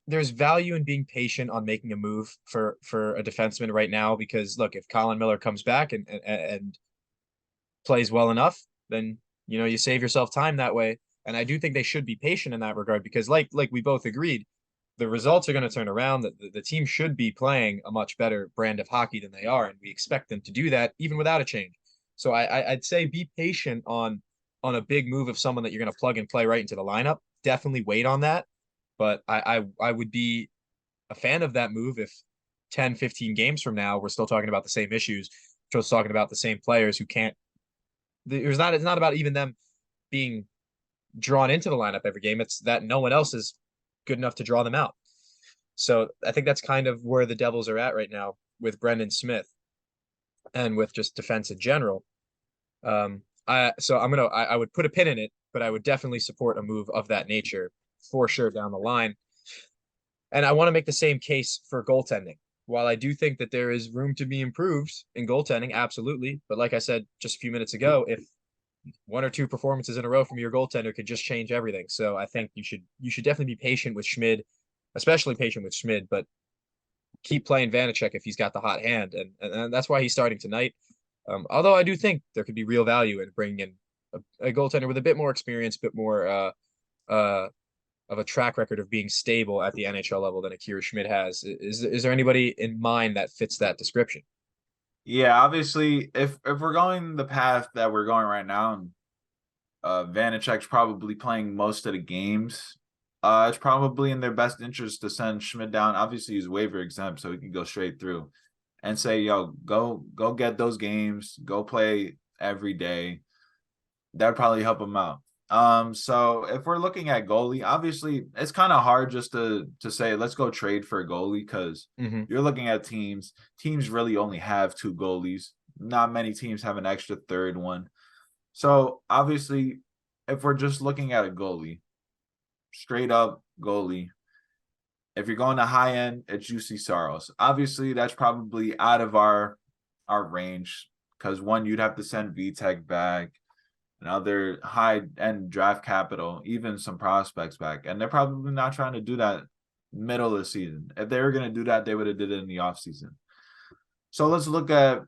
[SPEAKER 1] value in being patient on making a move for a defenseman right now because look, if Colin Miller comes back and plays well enough, then you save yourself time that way. And I do think they should be patient in that regard because like we both agreed, the results are going to turn around. The team should be playing a much better brand of hockey than they are, and we expect them to do that even without a change. So I'd say be patient on a big move of someone that you're going to plug and play right into the lineup. Definitely wait on that, but I would be a fan of that move if 10, 15 games from now we're still talking about the same issues, just talking about the same players who can't. It's not about even them being drawn into the lineup every game. It's that no one else is good enough to draw them out. So I think that's kind of where the Devils are at right now with Brendan Smith and with just defense in general. I would put a pin in it, but I would definitely support a move of that nature for sure down the line. And I want to make the same case for goaltending. While I do think that there is room to be improved in goaltending, absolutely. But like I said just a few minutes ago, if one or two performances in a row from your goaltender could just change everything. So I think you should definitely be patient with Schmid, especially patient with Schmid, but keep playing Vanacek if he's got the hot hand, and that's why he's starting tonight. Although I do think there could be real value in bringing in a goaltender with a bit more experience, bit more of a track record of being stable at the NHL level than Akira Schmid has. Is there anybody in mind that fits that description?
[SPEAKER 2] Yeah, obviously, if we're going the path that we're going right now, Vanacek's probably playing most of the games. It's probably in their best interest to send Schmidt down. Obviously, he's waiver exempt, so he can go straight through and say, "Yo, go get those games. Go play every day." That would probably help him out. So if we're looking at goalie, obviously it's kind of hard just to say let's go trade for a goalie because
[SPEAKER 1] Mm-hmm.
[SPEAKER 2] you're looking at teams. Teams really only have two goalies. Not many teams have an extra third one. So obviously, if we're just looking at a goalie, straight up goalie, if you're going to high end, it's UC Saros. Obviously, that's probably out of our range because one, you'd have to send VTech back, another high end draft capital, even some prospects back, and they're probably not trying to do that middle of the season. If they were going to do that, they would have did it in the offseason. So let's look at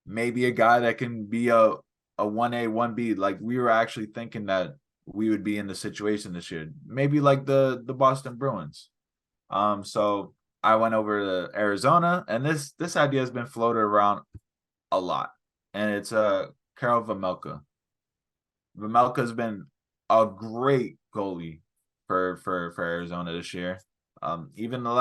[SPEAKER 2] maybe a guy that can be a 1A, 1B. Like we were actually thinking that we would be in the situation this year. Maybe like the Boston Bruins. So I went over to Arizona, and this idea has been floated around a lot. And it's Karel Vejmelka. Vejmelka's been a great goalie for Arizona this year. Even the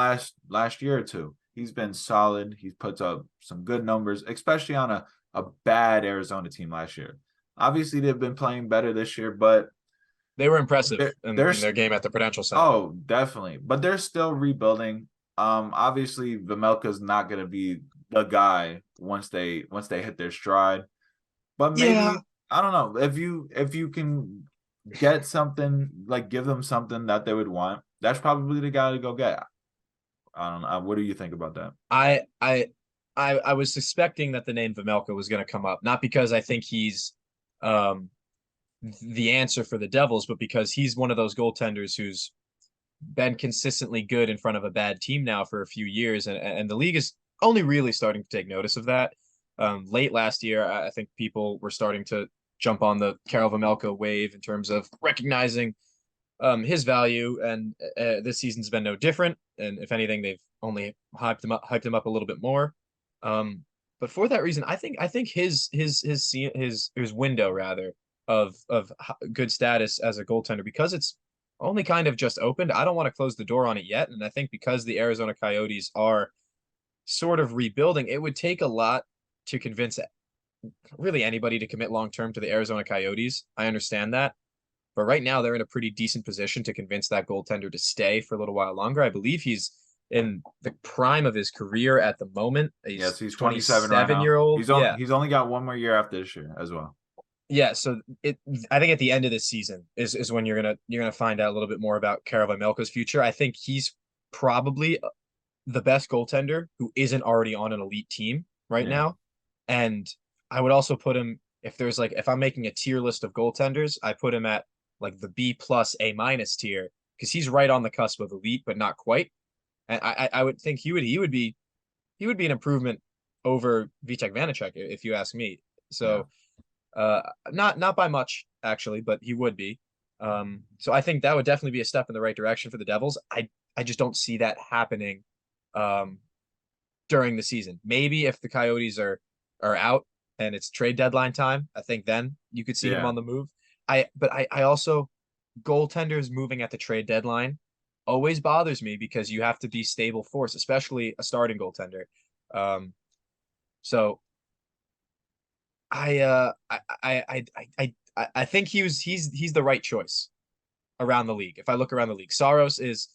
[SPEAKER 2] last year or two, he's been solid. He's put up some good numbers, especially on a bad Arizona team last year. Obviously, they've been playing better this year, but
[SPEAKER 1] They were impressive in
[SPEAKER 2] there's
[SPEAKER 1] their game at the Prudential Center.
[SPEAKER 2] oh, definitely. But they're still rebuilding. Obviously Vejmelka's not gonna be the guy once they hit their stride. But
[SPEAKER 1] Yeah,
[SPEAKER 2] maybe I don't know if you can get something like give them something that they would want. That's probably the guy to go get. I don't know. What do you think about that?
[SPEAKER 1] I I I was suspecting that the name Vamelka was going to come up, not because I think he's um the answer for the Devils, but because he's one of those goaltenders who's been consistently good in front of a bad team now for a few years, and the league is only really starting to take notice of that. Late last year, I think people were starting to jump on the Karel Vejmelka wave in terms of recognizing his value, and this season's been no different. And if anything, they've only hyped him up a little bit more. But for that reason, I think his window rather of good status as a goaltender, because it's only kind of just opened. I don't want to close the door on it yet, and I think because the Arizona Coyotes are sort of rebuilding, it would take a lot to convince really anybody to commit long term to the Arizona Coyotes. I understand that. But right now, they're in a pretty decent position to convince that goaltender to stay for a little while longer. I believe he's in the prime of his career at the moment.
[SPEAKER 2] Yes,
[SPEAKER 1] He's
[SPEAKER 2] he's 27 right
[SPEAKER 1] 27
[SPEAKER 2] now.
[SPEAKER 1] year old. Yeah.
[SPEAKER 2] He's only got one more year after this year as well.
[SPEAKER 1] Yeah. So I think at the end of this season is when you're gonna find out a little bit more about Karel Melko's future. I think he's probably the best goaltender who isn't already on an elite team right
[SPEAKER 2] Yeah.
[SPEAKER 1] now. And I would also put him, if I'm making a tier list of goaltenders, I put him at like the B plus A minus tier because he's right on the cusp of elite, but not quite. And I would think he would be an improvement over Vitek Vanacek if you ask me.
[SPEAKER 2] Yeah.
[SPEAKER 1] So not by much actually, but he would be. So I think that would definitely be a step in the right direction for the Devils. I just don't see that happening um, during the season. Maybe if the Coyotes are out and it's trade deadline time, I think then you could see him
[SPEAKER 2] Yeah.
[SPEAKER 1] on the move. I also goaltenders moving at the trade deadline always bothers me because you have to be stable force, especially a starting goaltender. Um, so I think he's the right choice around the league. If I look around the league, Saros is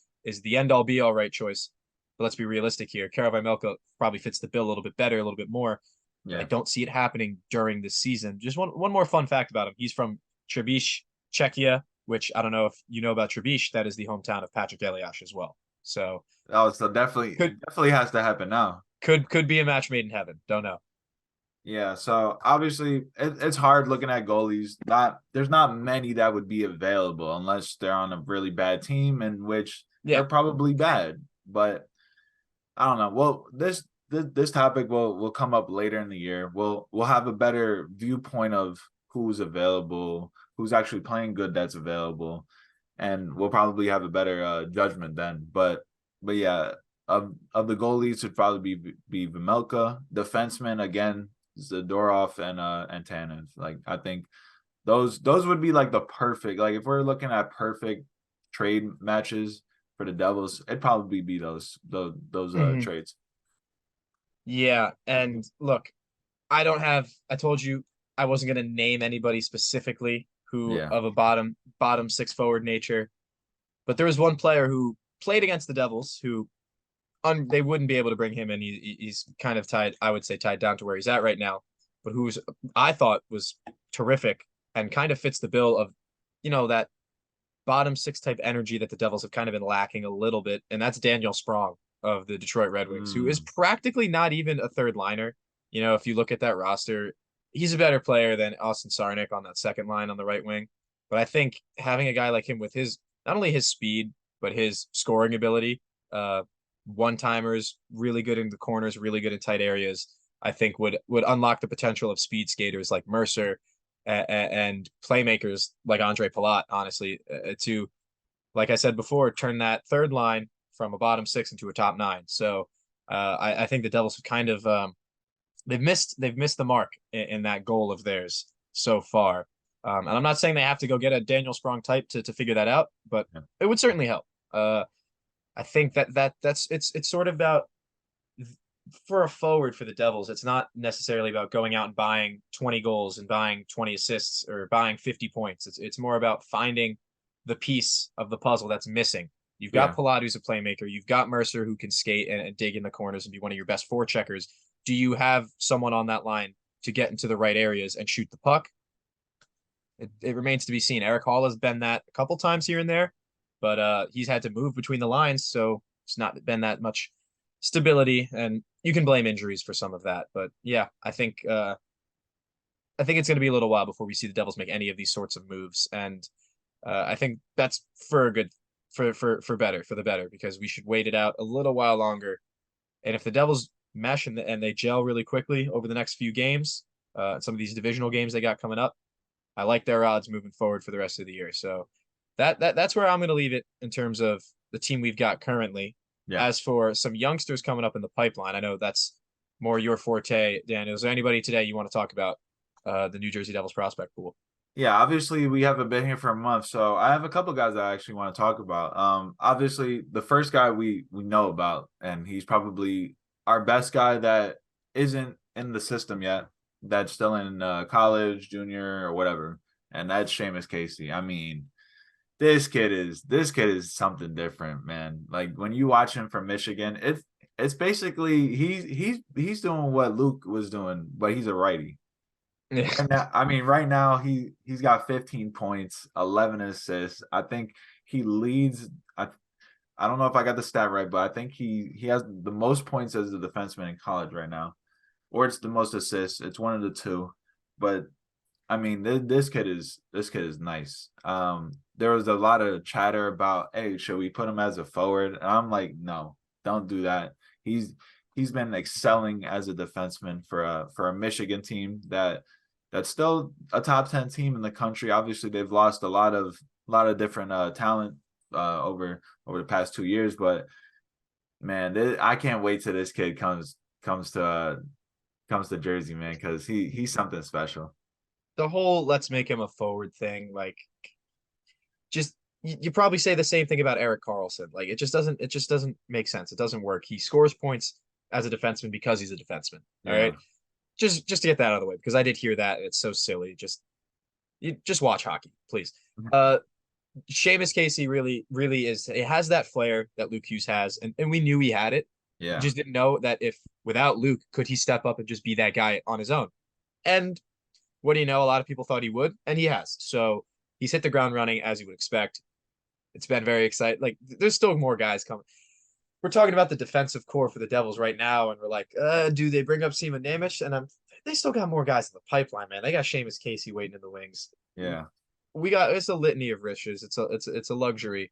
[SPEAKER 1] the end all be all right choice. But let's be realistic here. Karavimelka probably fits the bill a little bit better, a little bit more. But I
[SPEAKER 2] Yeah.
[SPEAKER 1] don't see it happening during the season. Just one more fun fact about him. He's from Trebiš, Czechia, which I don't know if you know about Trebiš. That is the hometown of Patrick Elias as well. So
[SPEAKER 2] Oh, so definitely
[SPEAKER 1] could
[SPEAKER 2] definitely has to happen now.
[SPEAKER 1] could be a match made in heaven. Don't know.
[SPEAKER 2] Yeah, so obviously it's hard looking at goalies. Not there's not many that would be available unless they're on a really bad team, in which
[SPEAKER 1] Yeah.
[SPEAKER 2] they're probably bad. But I don't know. Well, this topic will come up later in the year. We'll have a better viewpoint of who's available, who's actually playing good that's available, and we'll probably have a better judgment then. But yeah, of the goalies should probably be Vimelka, defenseman again, Zadorov and Tanev. Like I think those would be like the perfect, like if we're looking at perfect trade matches for the Devils, it'd probably be those
[SPEAKER 1] Mhm.
[SPEAKER 2] trades.
[SPEAKER 1] Yeah. And look, I told you I wasn't going to name anybody specifically who
[SPEAKER 2] Yeah.
[SPEAKER 1] of a bottom six forward nature, but there was one player who played against the Devils who they wouldn't be able to bring him in. He's kind of tied, I would say, tied down to where he's at right now, but who's I thought was terrific and kind of fits the bill of, that bottom six type energy that the Devils have kind of been lacking a little bit, and that's Daniel Sprong of the Detroit Red Wings, who is
[SPEAKER 2] Mm,
[SPEAKER 1] practically not even a third liner. If you look at that roster, he's a better player than Austin Sarnik on that second line on the right wing. But I think having a guy like him with his not only his speed but his scoring ability, uh, one timers, really good in the corners, really good in tight areas, I think would unlock the potential of speed skaters like Mercer and playmakers like Andre Palat, honestly, to, like I said before, turn that third line from a bottom six into a top nine. So I think the Devils have kind of they've missed the mark in that goal of theirs so far. And I'm not saying they have to go get a Daniel Sprong type to figure that out, but
[SPEAKER 2] yeah.
[SPEAKER 1] it would certainly help. I think that's it's sort of about for a forward for the Devils, it's not necessarily about going out and buying 20 goals and buying 20 assists or buying 50 points. It's more about finding the piece of the puzzle that's missing. You've got
[SPEAKER 2] Yeah.
[SPEAKER 1] Palat, who's a playmaker. You've got Mercer, who can skate and dig in the corners and be one of your best forecheckers. Do you have someone on that line to get into the right areas and shoot the puck? It remains to be seen. Eric Hall has been that a couple times here and there, but he's had to move between the lines, so it's not been that much stability, and you can blame injuries for some of that. But yeah, I think it's going to be a little while before we see the Devils make any of these sorts of moves, and I think that's for a good for the better, because we should wait it out a little while longer. And if the Devils mesh and they gel really quickly over the next few games, some of these divisional games they got coming up, I like their odds moving forward for the rest of the year. So that's where I'm going to leave it in terms of the team we've got currently.
[SPEAKER 2] Yeah.
[SPEAKER 1] As for some youngsters coming up in the pipeline, I know that's more your forte, Dan. Is there anybody today you want to talk about the New Jersey Devils prospect pool?
[SPEAKER 2] Yeah, obviously we haven't been here for a month, so I have a couple guys that I actually want to talk about. Obviously the first guy we know about, and he's probably our best guy that isn't in the system yet, that's still in college, junior, or whatever, and that's Seamus Casey. I mean, this kid is something different, man. Like when you watch him from Michigan, it's basically he's doing what Luke was doing, but he's a righty. Right now, I mean, right now he's got 15 points, 11 assists. I think he leads. I don't know if I got the stat right, but I think he has the most points as a defenseman in college right now, or it's the most assists. It's one of the two. But I mean, this kid is nice. There was a lot of chatter about, hey, should we put him as a forward? And I'm like, no, don't do that. He's been excelling as a defenseman for a Michigan team that's still a top 10 team in the country. Obviously, they've lost a lot of different talent over the past 2 years. But man, I can't wait till this kid comes to Jersey, man, because he's something special.
[SPEAKER 1] The whole let's make him a forward thing, like just you probably say the same thing about Eric Carlson. Like it just doesn't make sense. It doesn't work. He scores points as a defenseman because he's a defenseman. All
[SPEAKER 2] Yeah.
[SPEAKER 1] right. Just to get that out of the way, because I did hear that. It's so silly. You just watch hockey, please. Seamus Casey really is. It has that flair that Luke Hughes has, and we knew he had it. We
[SPEAKER 2] Yeah.
[SPEAKER 1] just didn't know that if without Luke, could he step up and just be that guy on his own? And what do you know? A lot of people thought he would, and he has. So he's hit the ground running as you would expect. It's been very exciting. Like there's still more guys coming. We're talking about the defensive core for the Devils right now, and we're like, do they bring up Seaman Nemec? And they still got more guys in the pipeline, man. They got Seamus Casey waiting in the wings.
[SPEAKER 2] Yeah.
[SPEAKER 1] We got it's a litany of riches. It's a luxury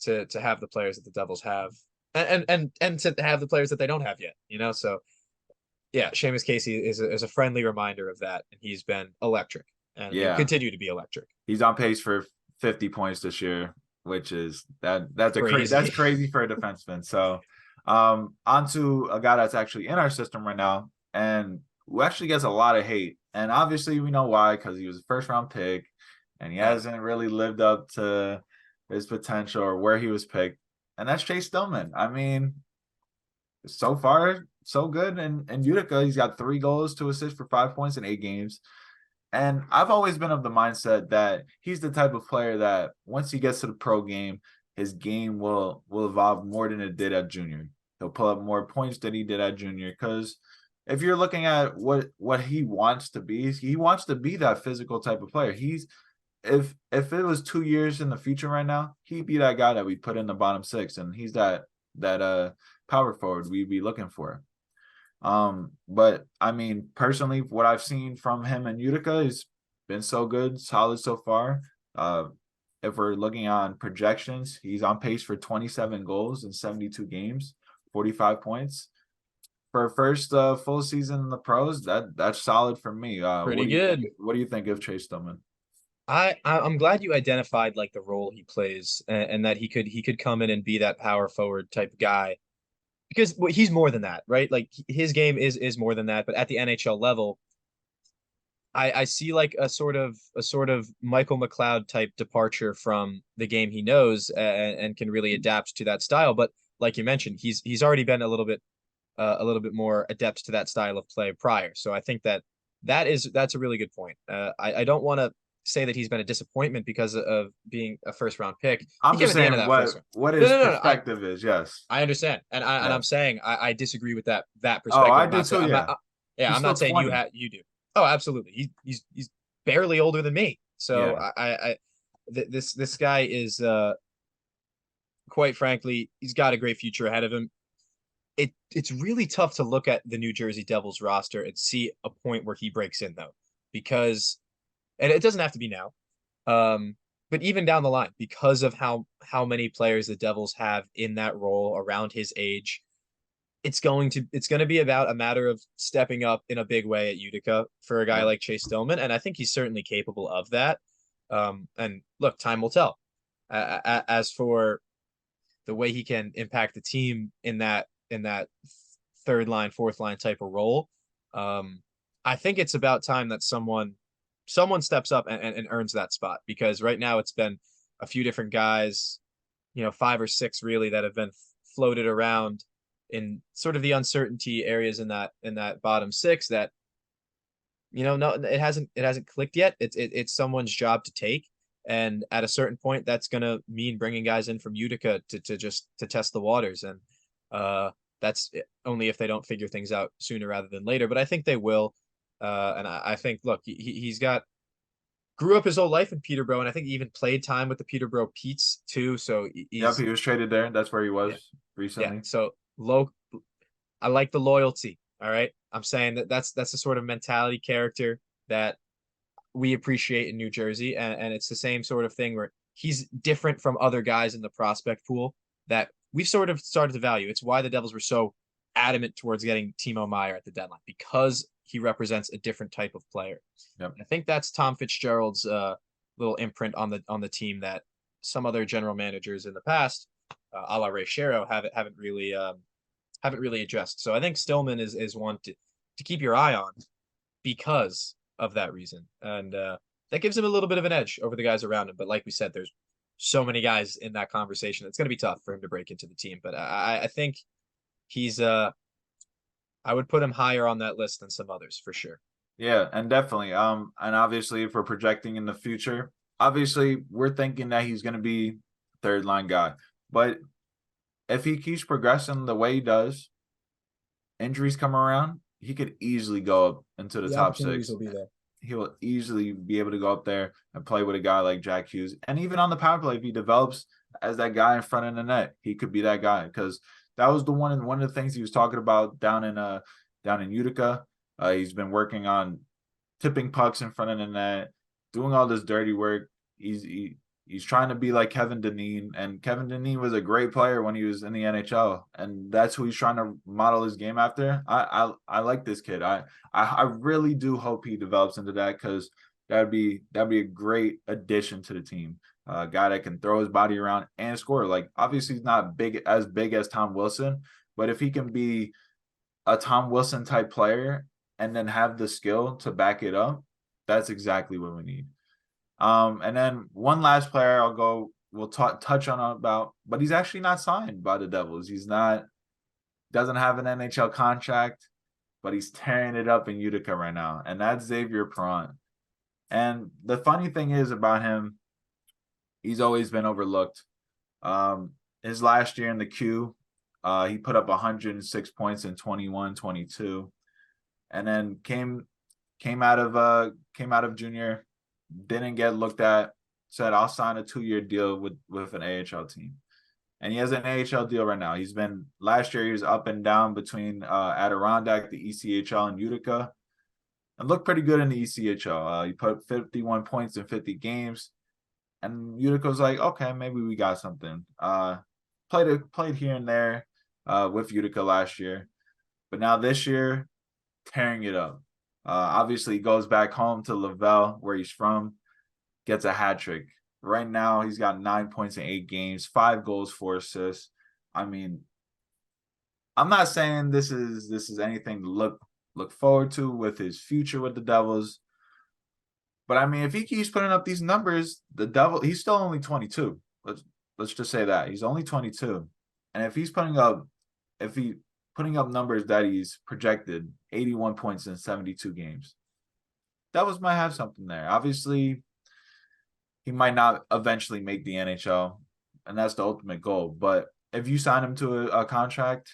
[SPEAKER 1] to have the players that the Devils have, and to have the players that they don't have yet. You know, so yeah, Seamus Casey is a friendly reminder of that, and he's been electric, and he will
[SPEAKER 2] Yeah.
[SPEAKER 1] continue to be electric.
[SPEAKER 2] He's on pace for 50 points this year, which is that's
[SPEAKER 1] Crazy.
[SPEAKER 2] crazy for a defenseman. So on to a guy that's actually in our system right now and who actually gets a lot of hate. And obviously we know why, because he was a first round pick and he hasn't really lived up to his potential or where he was picked. And that's Chase Stillman. I mean, so far, so good. And Utica, he's got 3 goals, 2 assists for 5 points in 8 games. And I've always been of the mindset that he's the type of player that once he gets to the pro game, his game will evolve more than it did at junior. He'll pull up more points than he did at junior. Because if you're looking at what he wants to be, he wants to be that physical type of player. If it was 2 years in the future right now, he'd be that guy that we put in the bottom 6, and he's that power forward we'd be looking for. But I mean, personally, what I've seen from him in Utica has been so good, solid so far. If we're looking on projections, he's on pace for 27 goals in 72 games, 45 points. For a first full season in the pros, that's solid for me.
[SPEAKER 1] Pretty good.
[SPEAKER 2] What do you think of Chase Stillman?
[SPEAKER 1] I'm glad you identified like the role he plays, and that he could come in and be that power forward type guy, because he's more than that, right? Like his game is more than that. But at the NHL level, I see like a sort of Michael McLeod type departure from the game he knows, and can really adapt to that style. But like you mentioned, he's already been a little bit more adept to that style of play prior. So I think that's a really good point. I don't want to say that he's been a disappointment because of being a first round pick.
[SPEAKER 2] I'm
[SPEAKER 1] He came
[SPEAKER 2] just
[SPEAKER 1] at the end of
[SPEAKER 2] saying
[SPEAKER 1] that first round.
[SPEAKER 2] what
[SPEAKER 1] No,
[SPEAKER 2] his
[SPEAKER 1] no, no, no.
[SPEAKER 2] perspective is. Yes.
[SPEAKER 1] I understand, and
[SPEAKER 2] Yeah.
[SPEAKER 1] I'm saying I disagree with that
[SPEAKER 2] Oh,
[SPEAKER 1] perspective.
[SPEAKER 2] I
[SPEAKER 1] I'm
[SPEAKER 2] do
[SPEAKER 1] not saying
[SPEAKER 2] too.
[SPEAKER 1] I'm
[SPEAKER 2] Yeah.
[SPEAKER 1] not. Yeah,
[SPEAKER 2] He's
[SPEAKER 1] I'm
[SPEAKER 2] still
[SPEAKER 1] not saying
[SPEAKER 2] 20.
[SPEAKER 1] you do. Oh, absolutely. He's barely older than me. So
[SPEAKER 2] Yeah.
[SPEAKER 1] this guy is quite frankly, he's got a great future ahead of him. It's really tough to look at the New Jersey Devils roster and see a point where he breaks in though, because and it doesn't have to be now. But even down the line, because of how many players the Devils have in that role around his age, it's going to be about a matter of stepping up in a big way at Utica for a guy
[SPEAKER 2] Yeah.
[SPEAKER 1] like Chase Stillman, and I think he's certainly capable of that. And look, time will tell. As for the way he can impact the team in that third line, fourth line type of role, I think it's about time that someone steps up and earns that spot, because right now it's been a few different guys, 5 or 6 really, that have been floated around in sort of the uncertainty areas in that bottom 6 that no, it hasn't clicked yet. It's someone's job to take, and at a certain point that's going to mean bringing guys in from Utica to test the waters, and that's only if they don't figure things out sooner rather than later, but I think they will. And I think, look, he's grew up his whole life in Peterborough, and I think he even played time with the Peterborough Petes too. So
[SPEAKER 2] Yep, he was traded there. That's where he was
[SPEAKER 1] yeah,
[SPEAKER 2] recently.
[SPEAKER 1] yeah. So I like the loyalty. All right, I'm saying that's the sort of mentality, character that we appreciate in New Jersey, and it's the same sort of thing where he's different from other guys in the prospect pool that we've sort of started to value. It's why the Devils were so adamant towards getting Timo Meier at the deadline, because he represents a different type of player.
[SPEAKER 2] Yep.
[SPEAKER 1] I think that's Tom Fitzgerald's little imprint on the team that some other general managers in the past, a la Ray Shero, haven't really addressed. So I think Stillman is one to keep your eye on because of that reason, and that gives him a little bit of an edge over the guys around him. But like we said, there's so many guys in that conversation. It's going to be tough for him to break into the team. But I think he's I would put him higher on that list than some others for sure.
[SPEAKER 2] Yeah, and definitely. And obviously, if we're projecting in the future, obviously we're thinking that he's going to be third line guy. But if he keeps progressing the way he does, injuries come around, he could easily go up into the
[SPEAKER 1] The
[SPEAKER 2] top
[SPEAKER 1] opportunities
[SPEAKER 2] six.
[SPEAKER 1] will be there.
[SPEAKER 2] He will easily be able to go up there and play with a guy like Jack Hughes. And even on the power play, if he develops as that guy in front of the net, he could be that guy. Because that was one of the things he was talking about down in Utica. He's been working on tipping pucks in front of the net, doing all this dirty work. He's trying to be like Kevin Dineen, and Kevin Dineen was a great player when he was in the NHL, and that's who he's trying to model his game after. I like this kid. I really do hope he develops into that, because that'd be a great addition to the team. A guy that can throw his body around and score. Like, obviously he's not big as Tom Wilson, but if he can be a Tom Wilson type player and then have the skill to back it up, that's exactly what we need. And then one last player we'll touch on about, but he's actually not signed by the Devils. Doesn't have an NHL contract, but he's tearing it up in Utica right now, and that's Xavier Perron. And the funny thing is about him, he's always been overlooked. His last year in the Q, he put up 106 points in 21-22, and then came out of junior, didn't get looked at, said I'll sign a 2-year deal with an AHL team. And he has an AHL deal right now. Last year he was up and down between Adirondack, the ECHL, and Utica, and looked pretty good in the ECHL. He put up 51 points in 50 games, and Utica's like, okay, maybe we got something. Played here and there with Utica last year, but now this year, tearing it up. Obviously, he goes back home to Laval, where he's from, gets a hat trick. Right now, he's got 9 points in 8 games, 5 goals, 4 assists. I mean, I'm not saying this is anything to look forward to with his future with the Devils, but I mean, if he keeps putting up these numbers, he's still only 22. Let's just say that he's only 22, and if he's putting up numbers that he's projected, 81 points in 72 games, Devils might have something there. Obviously, he might not eventually make the NHL, and that's the ultimate goal. But if you sign him to a contract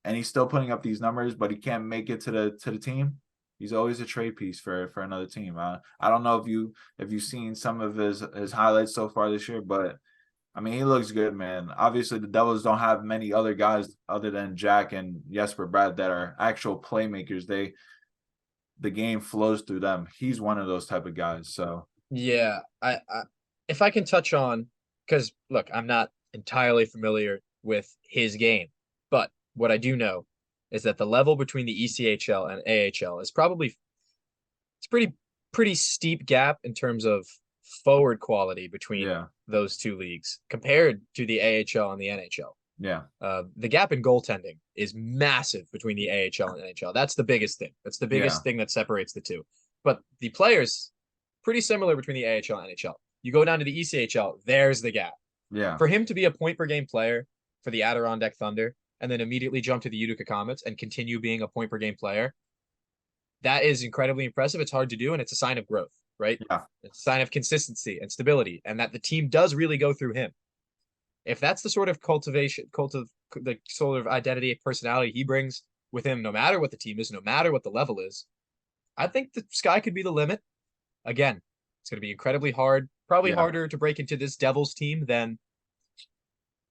[SPEAKER 2] and he's still putting up these numbers, but he can't make it to the team, he's always a trade piece for another team. I don't know if you've seen some of his highlights so far this year, but I mean, he looks good, man. Obviously, the Devils don't have many other guys other than Jack and Jesper Bratt that are actual playmakers. The game flows through them. He's one of those type of guys. So
[SPEAKER 1] Yeah, I if I can touch on, because look, I'm not entirely familiar with his game, but what I do know is that the level between the ECHL and AHL is probably it's pretty steep gap in terms of forward quality between
[SPEAKER 2] yeah,
[SPEAKER 1] those two leagues compared to the AHL and the NHL.
[SPEAKER 2] yeah,
[SPEAKER 1] The gap in goaltending is massive between the AHL and NHL. That's the biggest thing. That's the
[SPEAKER 2] yeah,
[SPEAKER 1] biggest thing that separates the two. But the players, pretty similar between the AHL and NHL. You go down to the ECHL, there's the gap.
[SPEAKER 2] yeah,
[SPEAKER 1] For him to be a point per game player for the Adirondack Thunder and then immediately jump to the Utica Comets and continue being a point per game player, that is incredibly impressive. It's hard to do, and it's a sign of growth, right?
[SPEAKER 2] yeah,
[SPEAKER 1] It's a sign of consistency and stability, and that the team does really go through him. If that's the sort of the sort of identity, personality he brings with him, no matter what the team is, no matter what the level is, I think the sky could be the limit. Again, it's going to be incredibly hard, probably
[SPEAKER 2] yeah,
[SPEAKER 1] harder to break into this Devils team than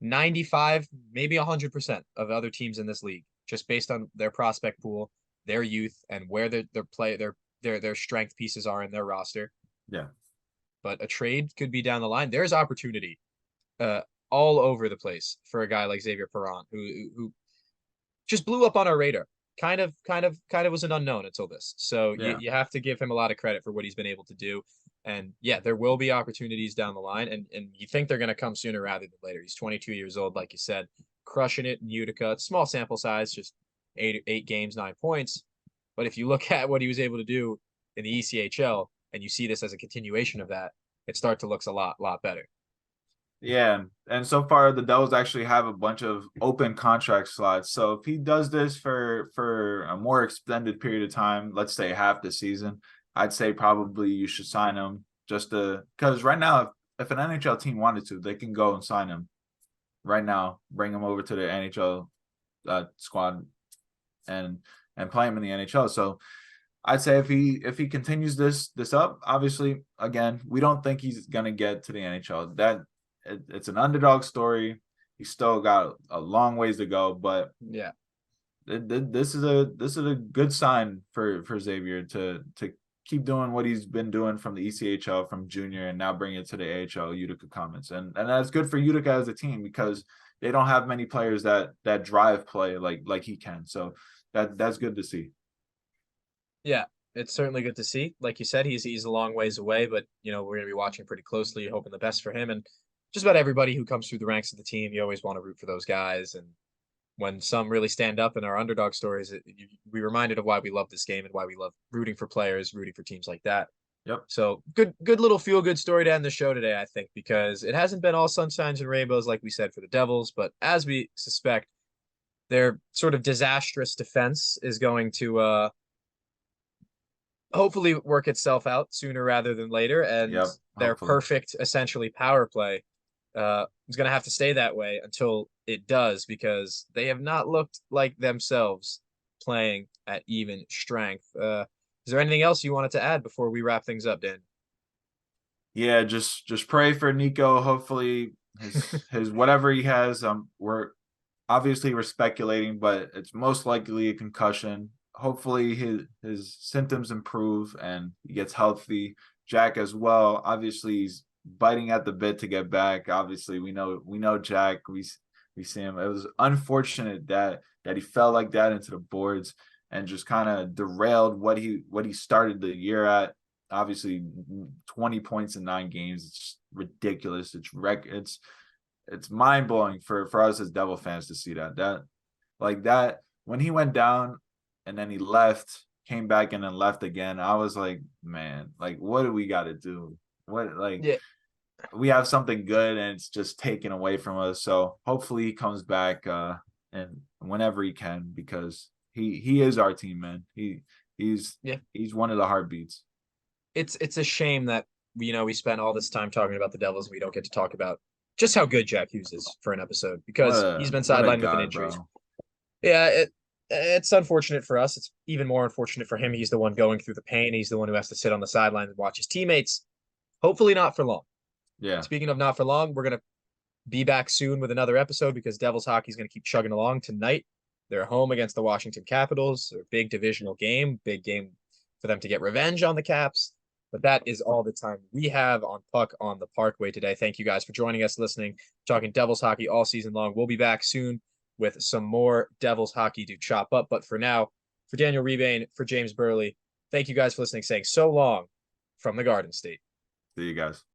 [SPEAKER 1] 95, maybe 100% of other teams in this league, just based on their prospect pool, their youth, and where their strength pieces are in their roster.
[SPEAKER 2] yeah.
[SPEAKER 1] But a trade could be down the line. There's opportunity uh, all over the place for a guy like Xavier Perron, who just blew up on our radar. kind of was an unknown until this. So
[SPEAKER 2] Yeah.
[SPEAKER 1] you have to give him a lot of credit for what he's been able to do. And yeah, there will be opportunities down the line, and you think they're going to come sooner rather than later. He's 22 years old, like you said, crushing it in Utica. It's small sample size, just eight games, 9 points. But if you look at what he was able to do in the ECHL, and you see this as a continuation of that, it starts to look a lot better.
[SPEAKER 2] Yeah, and so far the Devils actually have a bunch of open contract slots. So if he does this for a more extended period of time, let's say half the season, I'd say probably you should sign him just to because right now if an NHL team wanted to, they can go and sign him right now, bring him over to the NHL squad and play him in the NHL. So I'd say if he continues this up, obviously, again, we don't think he's gonna get to the NHL. It's an underdog story. He's still got a long ways to go, but
[SPEAKER 1] Yeah.
[SPEAKER 2] this is a good sign for Xavier to keep doing what he's been doing from the ECHL from junior and now bring it to the AHL Utica Comets. And that's good for Utica as a team because they don't have many players that drive play like he can. So that's good to see.
[SPEAKER 1] Yeah, it's certainly good to see. Like you said, he's a long ways away, but we're gonna be watching pretty closely, hoping the best for him and just about everybody who comes through the ranks of the team. You always want to root for those guys, and when some really stand up in our underdog stories, we reminded of why we love this game and why we love rooting for players, rooting for teams like that.
[SPEAKER 2] Yep.
[SPEAKER 1] So good little feel good story to end the show today, I think, because it hasn't been all sunshines and rainbows like we said for the Devils, but as we suspect, their sort of disastrous defense is going to hopefully work itself out sooner rather than later, and
[SPEAKER 2] Yep.
[SPEAKER 1] their
[SPEAKER 2] Hopefully.
[SPEAKER 1] perfect essentially power play is going to have to stay that way until it does, because they have not looked like themselves playing at even strength. Is there anything else you wanted to add before we wrap things up, Dan?
[SPEAKER 2] Yeah, just pray for Nico. Hopefully his whatever he has, we're speculating, but it's most likely a concussion. Hopefully his symptoms improve and he gets healthy. Jack as well. Obviously he's biting at the bit to get back. Obviously we know Jack. We see him. It was unfortunate that he fell like that into the boards and just kind of derailed what he started the year at. Obviously 20 points in 9 games. It's ridiculous. It's mind blowing for us as Devil fans to see that when he went down and then he left, came back and then left again. I was like, man, like what do we got to do? What like
[SPEAKER 1] Yeah,
[SPEAKER 2] we have something good and it's just taken away from us. So hopefully he comes back and whenever he can because he is our team, man. He's
[SPEAKER 1] yeah.
[SPEAKER 2] he's one of the heartbeats.
[SPEAKER 1] It's a shame that we spent all this time talking about the Devils and we don't get to talk about just how good Jack Hughes is for an episode, because he's been
[SPEAKER 2] What a
[SPEAKER 1] sidelined with an
[SPEAKER 2] god,
[SPEAKER 1] injury.
[SPEAKER 2] bro.
[SPEAKER 1] Yeah, it's unfortunate for us. It's even more unfortunate for him. He's the one going through the pain. He's the one who has to sit on the sideline and watch his teammates. Hopefully not for long.
[SPEAKER 2] Yeah.
[SPEAKER 1] Speaking of not for long, we're gonna be back soon with another episode because Devils hockey is gonna keep chugging along tonight. They're home against the Washington Capitals. A big divisional game, big game for them to get revenge on the Caps. But that is all the time we have on Puck on the Parkway today. Thank you guys for joining us, listening, talking Devils hockey all season long. We'll be back soon with some more Devils hockey to chop up. But for now, for Daniel Rebane, for James Burley, thank you guys for listening, saying so long from the Garden State.
[SPEAKER 2] See you guys.